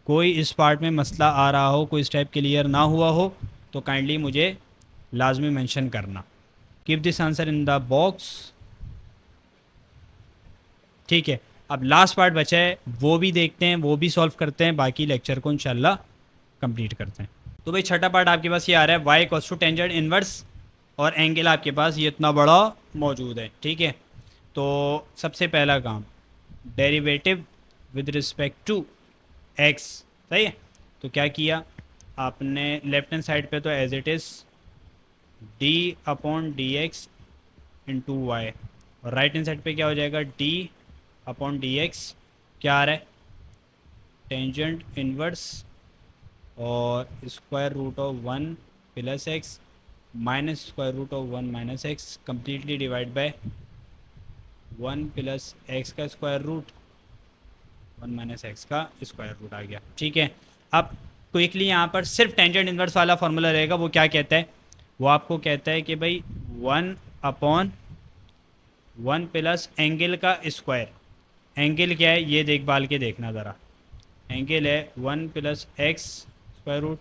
Speaker 1: कोई इस पार्ट में मसला आ रहा हो, कोई स्टेप क्लियर ना हुआ हो, तो काइंडली मुझे लाजमी मेंशन करना। Keep this answer in the box. ठीक है, अब लास्ट पार्ट बचा है, वो भी देखते हैं, वो भी सॉल्व करते हैं, बाकी लेक्चर को इंशाल्लाह कंप्लीट करते हैं। तो भाई छठा पार्ट आपके पास ये आ रहा है, y equals to tangent inverse और एंगल आपके पास ये इतना बड़ा मौजूद है। ठीक है, तो सबसे पहला काम derivative with respect to x, सही है। तो क्या किया आपने, लेफ्ट हैंड साइड पे तो as it is d upon D x into y, और राइट हैंड साइड पे क्या हो जाएगा डी अपॉन डी एक्स, क्या आ रहा है टेंजेंट इनवर्स और square root of 1 plus x minus square root of 1 minus x completely divide by 1 plus x का स्क्वायर रूट 1 माइनस एक्स का स्क्वायर रूट आ गया। ठीक है, अब क्विकली यहाँ पर सिर्फ टेंजेंट इनवर्स वाला फॉर्मूला रहेगा, वो क्या कहता है, वो आपको कहता है कि भाई 1 अपॉन 1 प्लस एंगल का स्क्वायर, एंगल क्या है ये देखभाल के देखना ज़रा, एंगल है 1 plus x square root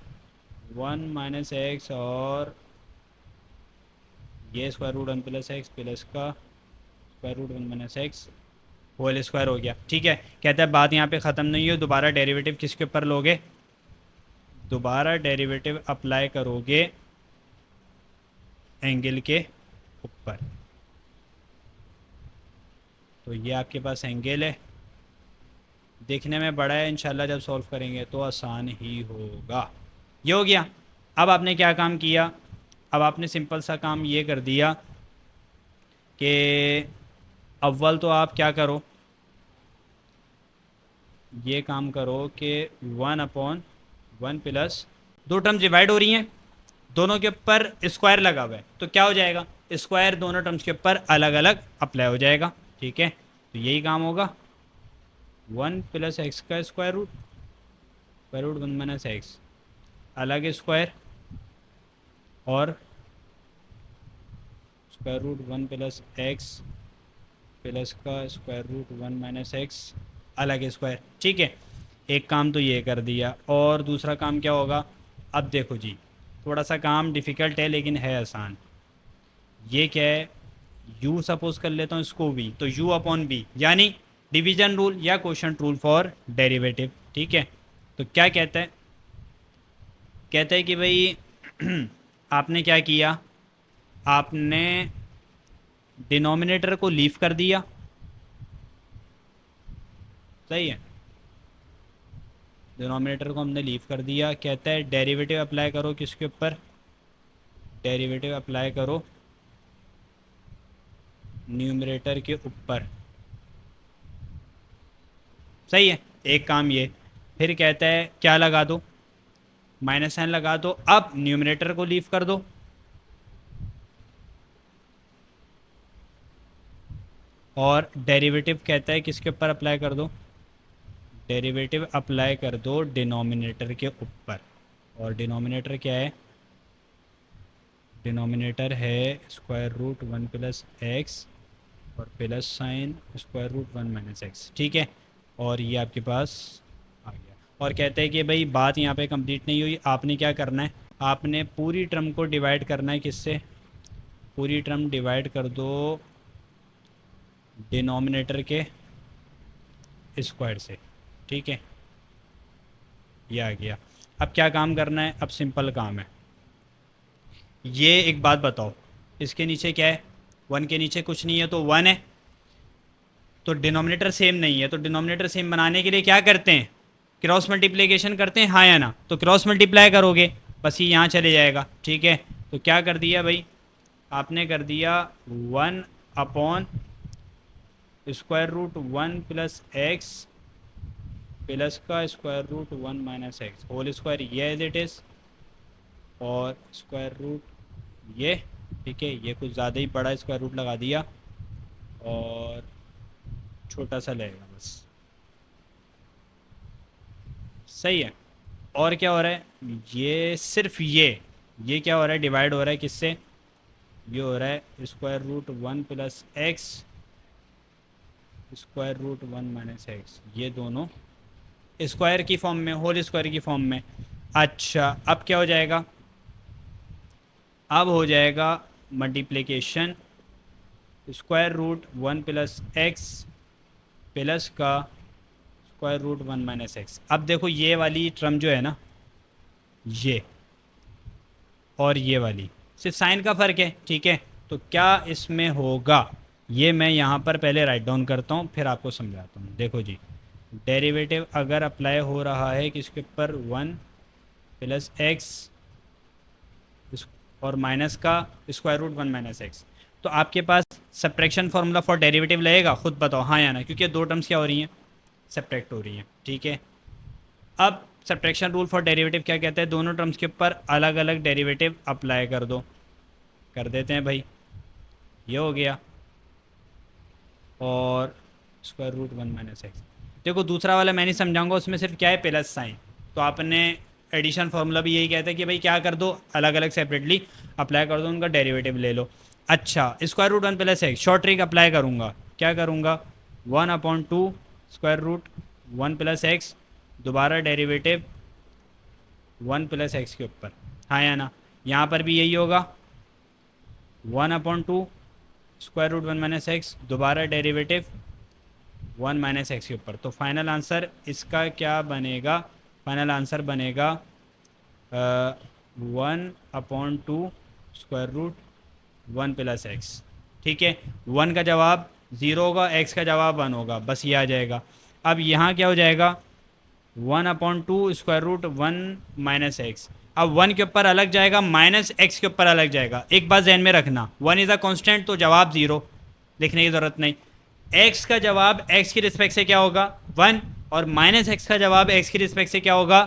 Speaker 1: 1 minus X और ये square root 1 plus x plus का square root 1 minus X whole square हो गया। ठीक है, कहता है बात यहाँ पे ख़त्म नहीं हो, दोबारा डेरिवेटिव किसके ऊपर लोगे, दोबारा डेरिवेटिव अप्लाई करोगे एंगल के ऊपर। तो ये आपके पास एंगल है, देखने में बड़ा है, इंशाल्लाह जब सॉल्व करेंगे तो आसान ही होगा। ये हो गया। अब आपने क्या काम किया, अब आपने सिंपल सा काम ये कर दिया कि अव्वल तो आप क्या करो, ये काम करो कि 1 अपॉन 1 प्लस, दो टर्म्स डिवाइड हो रही हैं, दोनों के ऊपर स्क्वायर लगा हुआ है, तो क्या हो जाएगा स्क्वायर दोनों टर्म्स के ऊपर अलग अलग अप्लाई हो जाएगा। ठीक है, तो यही काम होगा 1 प्लस एक्स का स्क्वायर रूट 1 माइनस एक्स अलग स्क्वायर और square root 1 plus x plus का स्क्वायर रूट 1 माइनस एक्स अलग स्क्वायर। ठीक है, एक काम तो ये कर दिया, और दूसरा काम क्या होगा, अब देखो जी थोड़ा सा काम डिफ़िकल्ट है लेकिन है आसान। ये क्या है, u सपोज कर लेता हूँ इसको v, तो u अपॉन b यानी डिवीजन रूल या क्वोशंट रूल फॉर डेरिवेटिव। ठीक है, तो क्या कहता है, कहता है कि भाई आपने क्या किया, आपने डिनोमिनेटर को लीव कर दिया सही है। डिनोमिनेटर को हमने लीव कर दिया। कहता है डेरिवेटिव अप्लाई करो किसके ऊपर, डेरिवेटिव अप्लाई करो न्यूमरेटर के ऊपर। सही है, एक काम ये। फिर कहता है क्या लगा दो, माइनस साइन लगा दो। अब न्यूमरेटर को लीव कर दो और डेरिवेटिव कहता है किसके ऊपर अप्लाई कर दो, डेरिवेटिव अप्लाई कर दो डिनोमिनेटर के ऊपर। और डिनोमिनेटर क्या है, डिनोमिनेटर है square root one plus x और plus sine square root one minus X. ठीक है, और ये आपके पास आ गया। और कहते हैं कि भाई बात यहाँ पे कंप्लीट नहीं हुई, आपने क्या करना है, आपने पूरी टर्म को डिवाइड करना है किससे, पूरी टर्म डिवाइड कर दो डिनोमिनेटर के स्क्वायर से। ठीक है, ये आ गया। अब क्या काम करना है, अब सिंपल काम है। ये एक बात बताओ, इसके नीचे क्या है, वन के नीचे कुछ नहीं है तो वन है, तो डिनोमिनेटर सेम नहीं है। तो डिनोमिनेटर सेम बनाने के लिए क्या करते हैं, क्रॉस मल्टीप्लिकेशन करते हैं, हाँ या ना। तो क्रॉस मल्टीप्लाई करोगे बस ये यहाँ चले जाएगा। ठीक है, तो क्या कर दिया भाई, आपने कर दिया one upon square root one plus x plus का square root one minus X whole square, ये एज इट इज़, और स्क्वायर रूट ये। ठीक है, ये कुछ ज़्यादा ही बड़ा स्क्वायर रूट लगा दिया और छोटा सा लगेगा बस। सही है। और क्या हो रहा है, ये सिर्फ ये क्या हो रहा है, डिवाइड हो रहा है किससे, ये हो रहा है square root one plus x square root one minus x, ये दोनों स्क्वायर की फॉर्म में, होल स्क्वायर की फॉर्म में। अच्छा, अब क्या हो जाएगा, अब हो जाएगा multiplication square root one plus x plus का square root one minus x. अब देखो ये वाली टर्म जो है ना, ये और ये वाली सिर्फ साइन का फ़र्क है। ठीक है, तो क्या इसमें होगा, ये मैं यहाँ पर पहले राइट डाउन करता हूँ फिर आपको समझाता हूँ। देखो जी, डेरिवेटिव अगर अप्लाई हो रहा है किसके ऊपर, वन प्लस एक्स और माइनस का square root one minus x, तो आपके पास सब्ट्रैक्शन फार्मूला फॉर डेरिवेटिव लगेगा, खुद बताओ हाँ या ना, क्योंकि दो टर्म्स क्या हो रही हैं, सब्ट्रैक्ट हो रही हैं। ठीक है, अब सब्ट्रैक्शन रूल फॉर डेरिवेटिव क्या कहता है, दोनों टर्म्स के ऊपर अलग अलग डेरिवेटिव अप्लाई कर दो। कर देते हैं भाई, ये हो गया, और square root one minus x. देखो दूसरा वाला मैं नहीं समझाऊंगा, उसमें सिर्फ क्या है, प्लस साइन। तो आपने एडिशन फार्मूला भी यही कहता है कि भाई क्या कर दो, अलग अलग सेपरेटली अप्लाई कर दो, उनका डेरिवेटिव ले लो। अच्छा, square root one plus x, short trick apply करूँगा, क्या करूँगा, one upon two square root one plus x, दोबारा डेरिवेटिव वन प्लस एक्स के ऊपर, हाँ या ना। यहाँ पर भी यही होगा, one upon two square root one minus x, दोबारा डेरिवेटिव वन माइनस एक्स के ऊपर। तो फाइनल आंसर इसका क्या बनेगा, फाइनल आंसर बनेगा one upon two square root one plus x. ठीक है, वन का जवाब ज़ीरो होगा, एक्स का जवाब वन होगा, बस ये आ जाएगा। अब यहाँ क्या हो जाएगा, one upon two square root one minus x. अब वन के ऊपर अलग जाएगा, माइनस एक्स के ऊपर अलग जाएगा। एक बात ध्यान में रखना, वन इज़ अ कांस्टेंट, तो जवाब ज़ीरो, लिखने की ज़रूरत नहीं। एक्स का जवाब एक्स की रिस्पेक्ट से क्या होगा, वन, और माइनस एक्स का जवाब एक्स की रिस्पेक्ट से क्या होगा,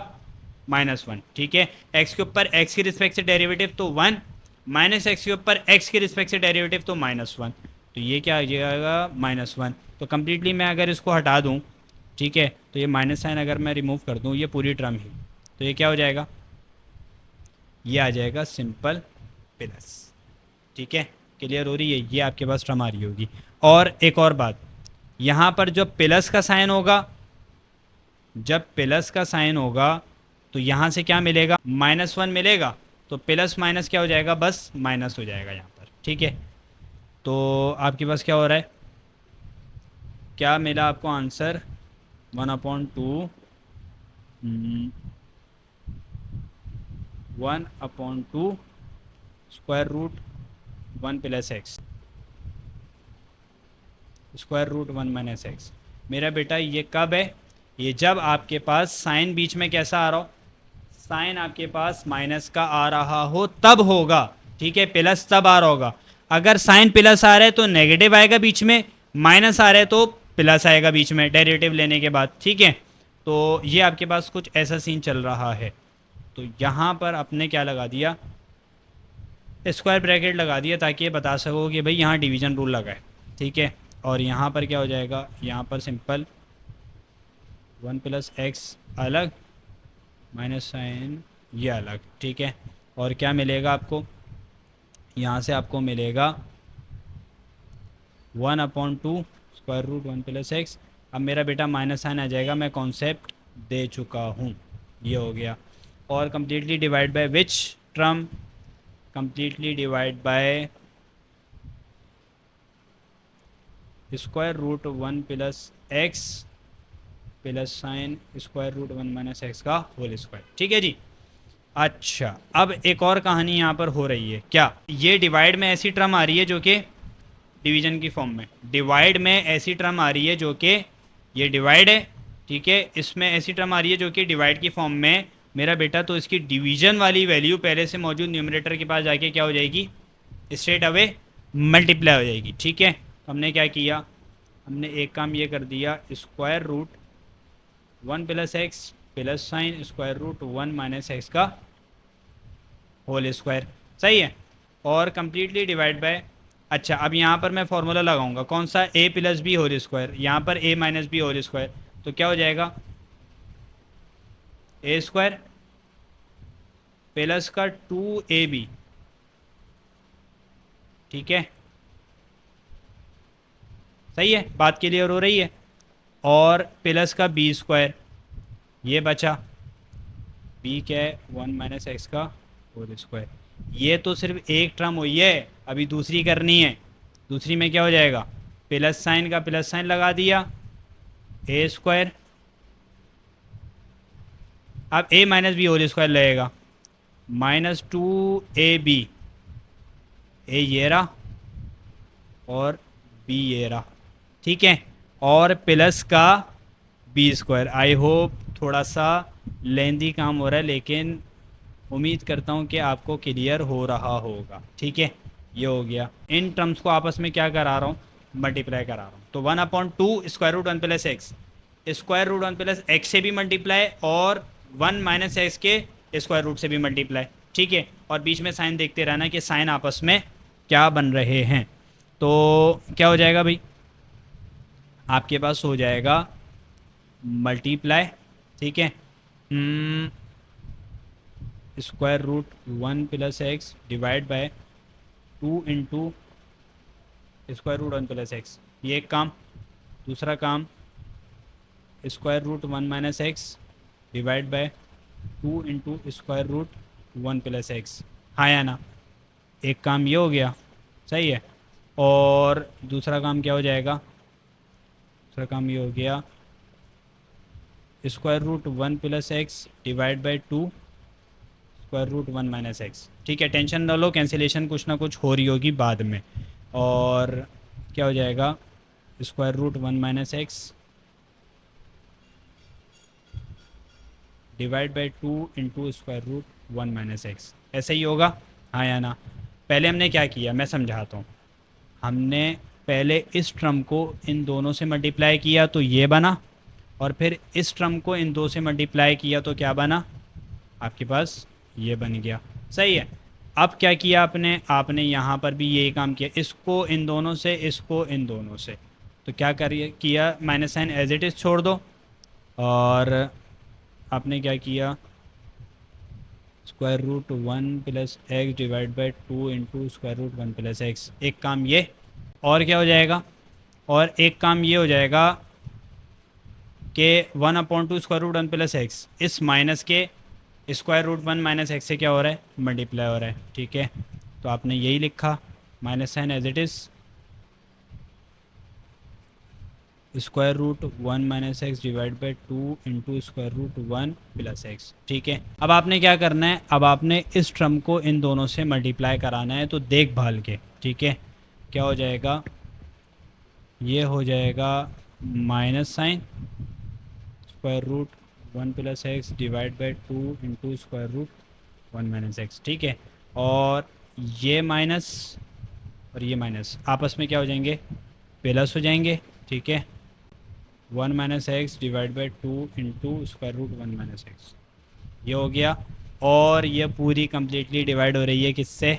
Speaker 1: माइनस वन। ठीक है, एक्स के ऊपर एक्स की रिस्पेक्ट से डेरिवेटिव तो वन, माइनस एक्स के ऊपर एक्स की रिस्पेक्ट से डेरिवेटिव तो माइनस वन। तो ये क्या आ जाएगा, माइनस वन। तो कम्प्लीटली मैं अगर इसको हटा दूँ, ठीक है, तो ये माइनस साइन अगर मैं रिमूव कर दूँ, ये पूरी टर्म ही, तो ये क्या हो जाएगा, ये आ जाएगा सिंपल प्लस। ठीक है, क्लियर हो रही है, ये आपके पास टर्म आ रही होगी। और एक और बात, यहाँ पर जो प्लस का साइन होगा, जब प्लस का साइन होगा तो यहाँ से क्या मिलेगा, माइनस वन मिलेगा। तो प्लस माइनस क्या हो जाएगा, बस माइनस हो जाएगा यहाँ पर। ठीक है, तो आपके पास क्या हो रहा है, क्या मिला आपको answer, one upon two one upon two square root one plus x square root one minus x. मेरा बेटा ये कब है, ये जब आपके पास साइन बीच में कैसा आ रहा हो, साइन आपके पास माइनस का आ रहा हो तब होगा, ठीक है, प्लस तब आ रहा होगा। अगर साइन प्लस आ रहा है तो नेगेटिव आएगा बीच में, माइनस आ रहा है तो प्लस आएगा बीच में डेरिवेटिव लेने के बाद, ठीक है। तो ये आपके पास कुछ ऐसा सीन चल रहा है। तो यहाँ पर आपने क्या लगा दिया, स्क्वायर ब्रैकेट लगा दिया ताकि ये बता सको कि भाई यहाँ डिवीजन रूल लगा है, ठीक है। और यहाँ पर क्या हो जाएगा, यहाँ पर सिंपल 1 + x अलग माइनस साइन ये अलग, ठीक है। और क्या मिलेगा आपको, यहाँ से आपको मिलेगा 1/2 √1 + x। अब मेरा बेटा माइनस साइन आ जाएगा, मैं कॉन्सेप्ट दे चुका हूँ, ये हो गया। और completely divide by which term, completely divide by √1 + x plus sign √1 - x का होल स्क्वायर, ठीक है जी। अच्छा, अब एक और कहानी यहाँ पर हो रही है, क्या ये डिवाइड में ऐसी टर्म आ रही है जो कि डिवीजन की फॉर्म में, डिवाइड में ऐसी टर्म आ रही है जो कि ये डिवाइड है, ठीक है, इसमें ऐसी टर्म आ रही है जो कि डिवाइड की फॉर्म में, मेरा बेटा तो इसकी डिवीजन वाली वैल्यू पहले से मौजूद न्यूमरेटर के पास जाके क्या हो जाएगी, स्ट्रेट अवे मल्टीप्लाई हो जाएगी, ठीक है। तो हमने क्या किया, हमने एक काम ये कर दिया, √1 + x प्लस साइन √1 - x का होल स्क्वायर, सही है। और कम्प्लीटली डिवाइड बाय, अच्छा अब यहाँ पर मैं फॉर्मूला लगाऊंगा कौन सा, a + b होल स्क्वायर, यहाँ पर a - b होल स्क्वायर, तो क्या हो जाएगा a² प्लस का 2ab, ठीक है, सही है, बात क्लियर हो रही है। और प्लस का b², ये बचा b क्या है 1 - x का होल स्क्वायर। ये तो सिर्फ एक टर्म हुई है, अभी दूसरी करनी है। दूसरी में क्या हो जाएगा, प्लस साइन का प्लस साइन लगा दिया, a², अब a - b होल स्क्वायर लगेगा -2ab, a ये रहा और b ये रहा, ठीक है। और प्लस का b², आई होप थोड़ा सा लेंदी काम हो रहा है लेकिन उम्मीद करता हूँ कि आपको क्लियर हो रहा होगा, ठीक है। ये हो गया, इन टर्म्स को आपस में क्या करा रहा हूँ, मल्टीप्लाई करा रहा हूँ। तो 1/2 √1 + x, √1 + x से भी मल्टीप्लाई और 1 - x के स्क्वायर रूट से भी मल्टीप्लाई, ठीक है। और बीच में साइन देखते रहना कि साइन आपस में क्या बन रहे हैं। तो क्या हो जाएगा भाई, आपके पास हो जाएगा मल्टीप्लाई, ठीक है, √1 + x डिवाइड बाय 2 × √1 + x, ये एक काम। दूसरा काम √1 - x डिवाइड बाय 2 × √1 + x, हाँ या ना, एक काम ये हो गया, सही है। और दूसरा काम क्या हो जाएगा, दूसरा काम ये हो गया √1 + x डिवाइड बाय 2 √1 - x, ठीक है। टेंशन न लो, कैंसिलेशन कुछ ना कुछ हो रही होगी बाद में। और क्या हो जाएगा √1 - x डिवाइड बाय 2 × √1 - x, ऐसा ही होगा, हाँ या ना। पहले हमने क्या किया मैं समझाता हूँ, हमने पहले इस टर्म को इन दोनों से मल्टीप्लाई किया तो ये बना, और फिर इस टर्म को इन दो से मल्टीप्लाई किया तो क्या बना, आपके पास ये बन गया, सही है। अब क्या किया आपने, आपने यहाँ पर भी यही काम किया, इसको इन दोनों से, इसको इन दोनों से, तो क्या करिए किया, minus sign as it is छोड़ दो। और आपने क्या किया, √1 + x डिवाइड बाय 2 × √1 + x, एक काम ये। और क्या हो जाएगा, और एक काम ये हो जाएगा कि 1/2 √1 + x इस माइनस के √1 - x से क्या हो रहा है, मल्टीप्लाई हो रहा है, ठीक है। तो आपने यही लिखा, minus sign as it is √1 - x divide by 2 × √1 + x, ठीक है। अब आपने क्या करना है, अब आपने इस टर्म को इन दोनों से मल्टीप्लाई कराना है, तो देख भाल के, ठीक है। क्या हो जाएगा, ये हो जाएगा minus sign square root 1 + x divide by 2 into square root 1 - x, ठीक है। और ये माइनस और ये माइनस आपस में क्या हो जाएंगे, प्लस हो जाएंगे, ठीक है। 1 - x divide by 2 into square root 1 - x, ये हो गया। और ये पूरी कम्प्लीटली डिवाइड हो रही है किससे,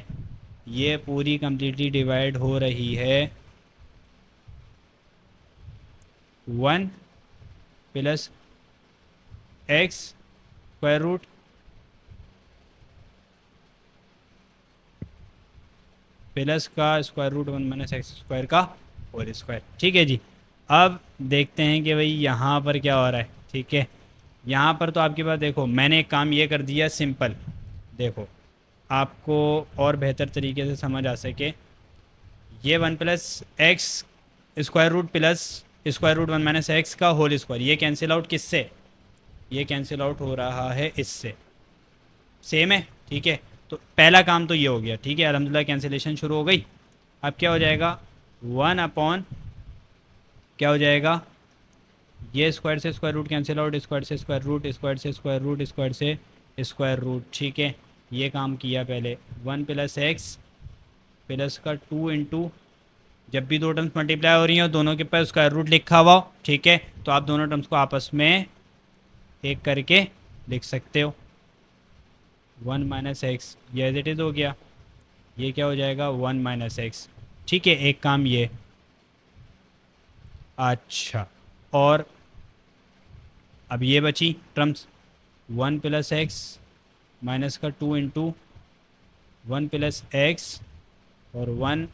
Speaker 1: ये पूरी कम्प्लीटली डिवाइड हो रही है 1 + x स्क्वायर रूट प्लस का स्क्वायर रूट 1 - x स्क्वायर का होल स्क्वायर, ठीक है जी। अब देखते हैं कि भाई यहाँ पर क्या हो रहा है, ठीक है। यहाँ पर तो आपके पास देखो मैंने एक काम ये कर दिया सिंपल, देखो आपको और बेहतर तरीके से समझ आ सके, ये 1 + x square root plus square root 1 - x का होल स्क्वायर, ये कैंसिल आउट किससे, ये कैंसिल आउट हो रहा है इससे, सेम है, ठीक है। तो पहला काम तो ये हो गया, ठीक है, अल्हम्दुलिल्लाह कैंसिलेशन शुरू हो गई। अब क्या हो जाएगा, 1 क्या हो जाएगा, ये स्क्वायर से square root cancel out, square से स्क्वायर रूट, स्क्वायर से स्क्वायर रूट, स्क्वायर से स्क्वायर रूट, ठीक है। ये काम किया पहले, 1 + x प्लस का 2 इंटू, जब भी दो टर्म्स मल्टीप्लाई हो रही हैं और दोनों के पास स्क्वायर रूट लिखा हुआ हो, ठीक है, तो आप दोनों टर्म्स को आपस में एक करके लिख सकते हो। 1 - x ये एज इट इज़ हो गया, ये क्या हो जाएगा 1 - x, ठीक है। एक काम ये, अच्छा, और अब ये बची टर्म्स 1 + x माइनस का 2 इंटू 1 + x और 1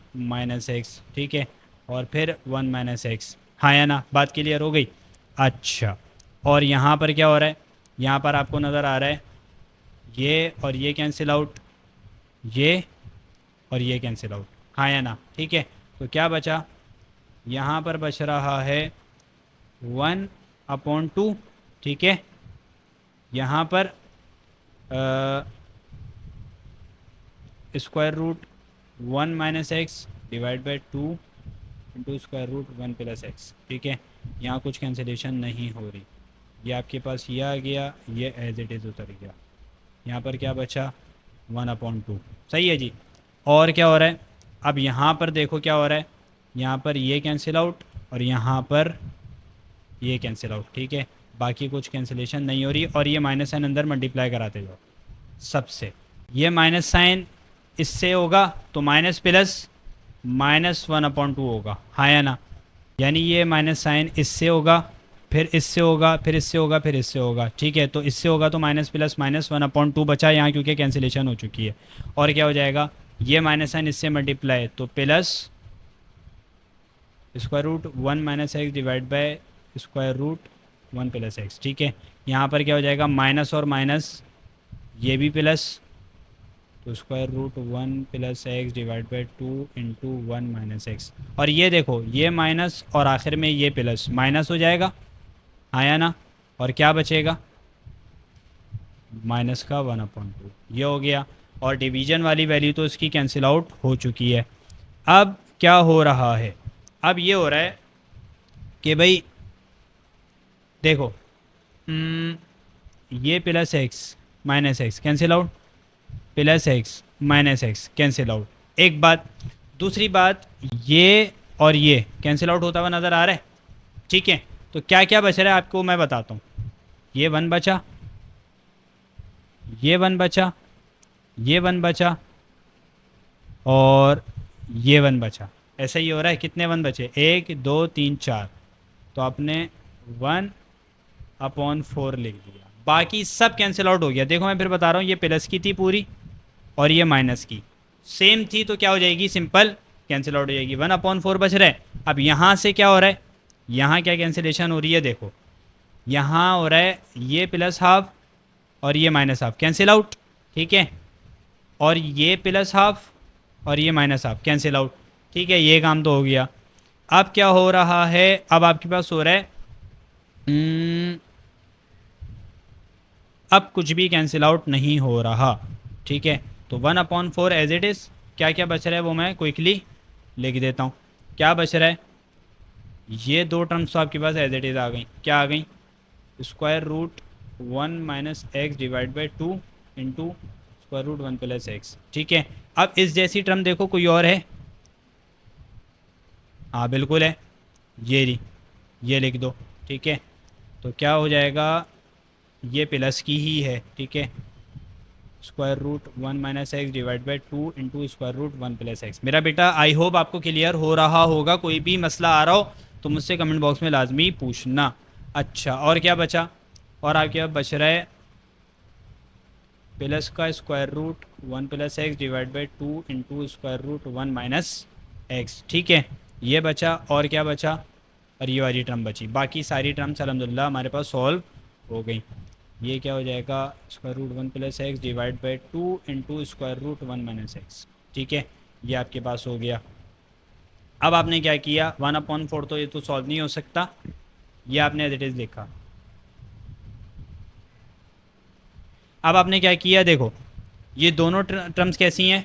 Speaker 1: - x, ठीक है, और फिर 1 - x, हाँ या ना, बात क्लियर हो गई। अच्छा, और यहाँ पर क्या हो रहा है, यहाँ पर आपको नज़र आ रहा है ये और ये कैंसिल आउट, ये और ये कैंसिल आउट, हाँ या ना, ठीक है। तो क्या बचा, यहाँ पर बच रहा है 1/2, ठीक है। यहाँ पर square root 1 - x divide by 2 into square root 1 + x, ठीक है। यहाँ कुछ कैंसिलेशन नहीं हो रही, ये आपके पास ये आ गया, ये एज इट इज़ उतर गया। यहाँ पर क्या बचा 1/2, सही है जी। और क्या हो रहा है, अब यहाँ पर देखो क्या हो रहा है, यहाँ पर ये कैंसिल आउट और यहाँ पर ये कैंसिल आउट, ठीक है। बाकी कुछ कैंसिलेशन नहीं हो रही, और ये माइनस साइन अंदर मल्टीप्लाई कराते जाओ सबसे, ये माइनस साइन इससे होगा तो माइनस प्लस -1/2 होगा, हाँ या ना। यानी ये माइनस साइन इससे होगा, फिर इससे होगा, फिर इससे होगा, फिर इससे होगा, ठीक है। तो इससे होगा तो माइनस प्लस -1/2 बचा यहाँ, क्योंकि कैंसिलेशन हो चुकी है। और क्या हो जाएगा, ये माइनस साइन इससे मल्टीप्लाई तो plus square root 1 - x divide by square root 1 + x, ठीक है। यहाँ पर क्या हो जाएगा, माइनस और माइनस, ये भी प्लस, तो square root 1 + x divide by 2 into 1 - x, और ये देखो ये माइनस और आखिर में ये प्लस, माइनस हो जाएगा, हाँ या ना। और क्या बचेगा, माइनस का 1/2, ये हो गया। और डिवीजन वाली वैल्यू तो इसकी कैंसिल आउट हो चुकी है। अब क्या हो रहा है, अब ये हो रहा है कि भाई देखो, ये +x - x cancel out, +x - x cancel out, एक बात। दूसरी बात, ये और ये कैंसिल आउट होता हुआ नज़र आ रहा है, ठीक है। तो क्या क्या बच रहा है आपको मैं बताता हूँ, ये 1 बचा, ये 1 बचा, ये 1 बचा, और ये 1 बचा। ऐसा ही हो रहा है, कितने 1 बचे, 1 2 3 4, तो आपने 1/4 लिख दिया, बाकी सब कैंसिल आउट हो गया। देखो मैं फिर बता रहा हूँ, ये प्लस की थी पूरी और ये माइनस की सेम थी, तो क्या हो जाएगी, सिंपल कैंसिल आउट हो जाएगी, 1/4 बच रहा है। अब यहाँ से क्या हो रहा है, यहाँ क्या कैंसिलेशन हो रही है, देखो यहाँ हो रहा है ये +½ और ये -½ कैंसिल आउट, ठीक है। और ये +½ और ये -½ कैंसिल आउट, ठीक है। ये काम तो हो गया। अब क्या हो रहा है, अब आपके पास हो रहा है अब कुछ भी कैंसिल आउट नहीं हो रहा, ठीक है। तो 1/4 एज इट इज़, क्या क्या बच रहा है वो मैं क्विकली लिख देता हूँ। क्या बच रहा है, ये दो टर्म्स तो आपके पास एज इट इज़ आ गई। क्या आ गई? Square root 1 - x divide by 2 into square root 1 + x। ठीक है। अब इस जैसी टर्म देखो कोई और है? हाँ बिल्कुल है, ये रही, ये लिख दो। ठीक है, तो क्या हो जाएगा, ये प्लस की ही है। ठीक है, square root 1 - x divide by 2 into square root 1 + x। मेरा बेटा आई होप आपको क्लियर हो रहा होगा। कोई भी मसला आ रहा हो तो मुझसे कमेंट बॉक्स में लाजमी पूछना। अच्छा, और क्या बचा? और आपके पास बच रहा है प्लस का square root 1 + x divide by 2 into square root 1 - x। ठीक है, ये बचा। और क्या बचा? और ये वाली टर्म बची। बाकी सारी टर्म्स अलहमदिल्ला हमारे पास सॉल्व हो गई। ये क्या हो जाएगा, square root 1 + x divide by 2 into square root 1 - x। ठीक है, ये आपके पास हो गया। अब आपने क्या किया, 1/4 तो ये तो सॉल्व नहीं हो सकता, ये आपने एज इट इज़ लिखा। अब आपने क्या किया, देखो ये दोनों टर्म्स कैसी हैं,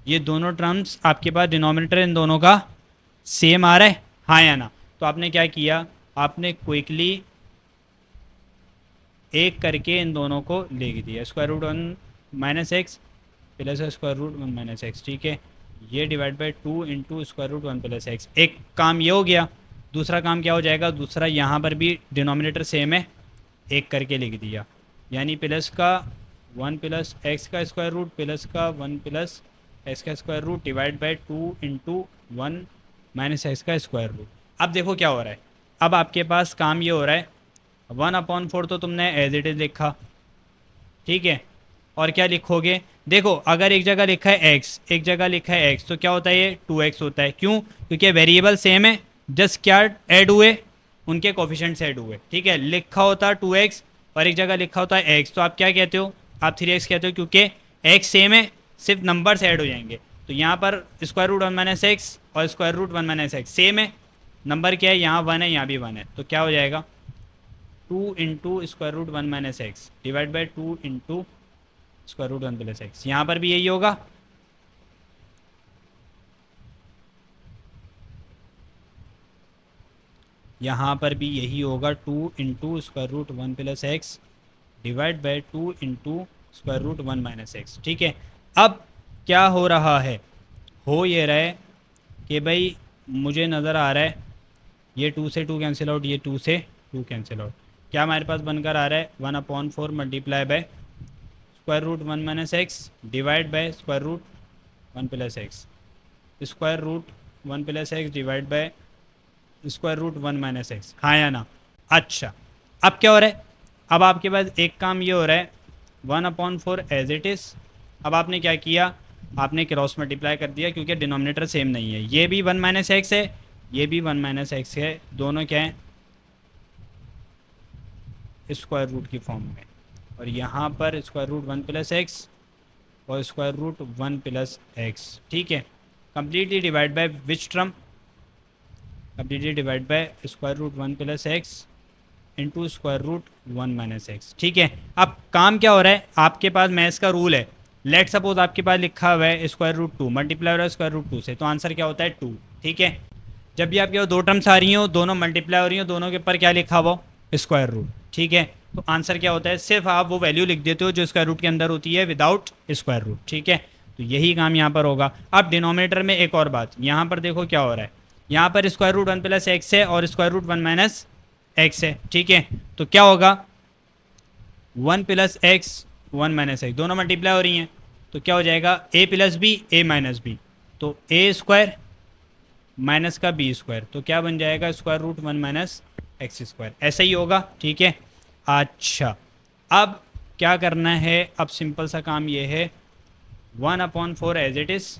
Speaker 1: ये दोनों टर्म्स आपके पास डिनोमिनेटर इन दोनों का सेम आ रहा है, हाँ या ना? तो आपने क्या किया, आपने क्विकली एक करके इन दोनों को लिख दिया। Square root 1 - x plus square root 1 - x। ठीक है, ये divide by 2 into square root 1 + x। एक काम ये हो गया। दूसरा काम क्या हो जाएगा, दूसरा यहाँ पर भी डिनोमिनेटर सेम है, एक करके लिख दिया। यानी प्लस का 1 + x का स्क्वायर रूट प्लस का 1 + x का square root divide by 2 into 1 - x का स्क्वायर रूट। अब देखो क्या हो रहा है, अब आपके पास काम ये हो रहा है, 1/4 तो तुमने एज इट इज़ लिखा। ठीक है, और क्या लिखोगे, देखो अगर एक जगह लिखा है x, एक जगह लिखा है x, तो क्या होता है, ये 2x होता है। क्यों? क्योंकि वेरिएबल सेम है, जस्ट क्या ऐड हुए, उनके कोफिशेंट्स ऐड हुए। ठीक है, लिखा होता 2x और एक जगह लिखा होता है x, तो आप क्या कहते हो, आप 3x कहते हो, क्योंकि x सेम है, सिर्फ नंबर्स ऐड हो जाएंगे। तो यहाँ पर स्क्वायर रूट 1 - x और स्क्वायर रूट 1 - x सेम है, नंबर क्या है, यहाँ 1 है, यहाँ भी 1 है, तो क्या हो जाएगा, 2 into square root 1 - x divide by 2 into square root 1 + x। यहाँ पर भी यही होगा। यहाँ पर भी यही होगा, 2 into square root 1 + x divide by 2 into square root 1 - x। ठीक है, अब क्या हो रहा है, हो ये रहा है कि भाई मुझे नज़र आ रहा है ये 2 से 2 कैंसिल आउट, ये 2 से 2 कैंसिल आउट। क्या हमारे पास बनकर आ रहा है, 1/4 multiply by square root 1 - x divide by square root 1 + x, square root 1 + x divide by square root 1 - x। हाँ या ना? अच्छा, अब क्या हो रहा है, अब आपके पास एक काम ये हो रहा है, 1/4 एज इट इज़। अब आपने क्या किया, आपने क्रॉस मल्टीप्लाई कर दिया, क्योंकि डिनोमिनेटर सेम नहीं है, ये भी 1 - x है, ये भी 1 - x है, दोनों क्या है, स्क्वायर रूट की फॉर्म में। और यहाँ पर स्क्वायर रूट 1 + x और स्क्वायर रूट 1 + x। ठीक है, completely divide by which term, completely divide by square root 1 + x into square root 1 - x। ठीक है, अब काम क्या हो रहा है, आपके पास मैथ्स का रूल है, लेट सपोज आपके पास लिखा हुआ है स्क्वायर रूट 2 मल्टीप्लाई हो रहा है स्क्वायर रूट 2 से, तो आंसर क्या होता है, 2। ठीक है, जब भी आपके पास दो टर्म्स आ रही हो, दोनों मल्टीप्लाई हो रही हो, दोनों के ऊपर क्या लिखा हुआ, स्क्वायर रूट। ठीक है, तो आंसर क्या होता है, सिर्फ आप वो वैल्यू लिख देते हो जो स्क्वायर रूट के अंदर होती है विदाउट स्क्वायर रूट। ठीक है, तो यही काम यहाँ पर होगा। अब डिनोमिनेटर में एक और बात, यहाँ पर देखो क्या हो रहा है, यहाँ पर स्क्वायर रूट 1 + x है और स्क्वायर रूट 1 - x है। ठीक है, तो क्या होगा, 1 + x 1 - x दोनों मल्टीप्लाई हो रही हैं, तो क्या हो जाएगा, a + b a - b, तो a स्क्वायर माइनस का बी स्क्वायर, तो क्या बन जाएगा, स्क्वायर रूट 1 - x²। ऐसा ही होगा। ठीक है, अच्छा, अब क्या करना है, अब सिंपल सा काम ये है, 1/4 एज इट इज़,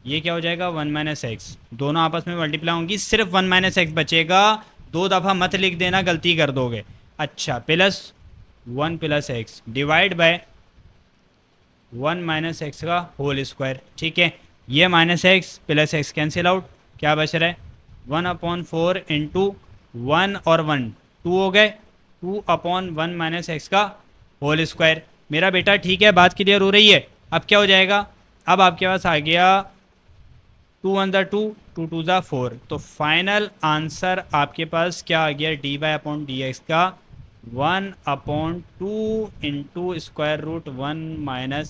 Speaker 1: ये क्या हो जाएगा, 1 - x, दोनों आपस में मल्टीप्लाई होंगी, सिर्फ 1 - x बचेगा, दो दफ़ा मत लिख देना, गलती कर दोगे। अच्छा, plus 1 + x divide by 1 - x का होल स्क्वायर। ठीक है, ये -x + x कैंसिल आउट, क्या बच रहा है, 1/4 इंटू 1 और 1 2 हो गए, 2/1 - x का होल स्क्वायर। मेरा बेटा ठीक है, बात क्लियर हो रही है? अब क्या हो जाएगा, अब आपके पास आ गया 2 वन ज़ा 2, 2 टू ज़ा 4। तो फाइनल आंसर आपके पास क्या आ गया d Y upon D x का 1/2 इंटू स्क्वायर रूट 1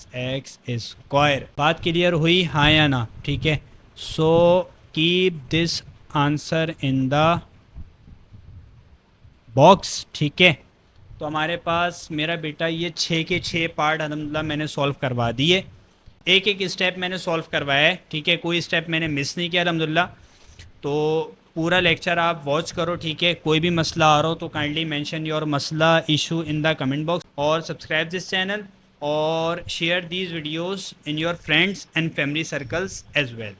Speaker 1: - x²। बात क्लियर हुई हाँ या ना? ठीक है, so keep this answer in the box. ठीक है, तो हमारे पास मेरा बेटा ये 6 के 6 पार्ट अलहमदिल्ला मैंने सॉल्व करवा दिए। एक एक स्टेप मैंने सॉल्व करवाया है। ठीक है, कोई स्टेप मैंने मिस नहीं किया अलहमदिल्ला। तो पूरा लेक्चर आप वॉच करो। ठीक है, कोई भी मसला आ रहा हो तो काइंडली मेंशन योर मसला issue in the comment box और सब्सक्राइब दिस चैनल और share these videos in your friends and family circles as well.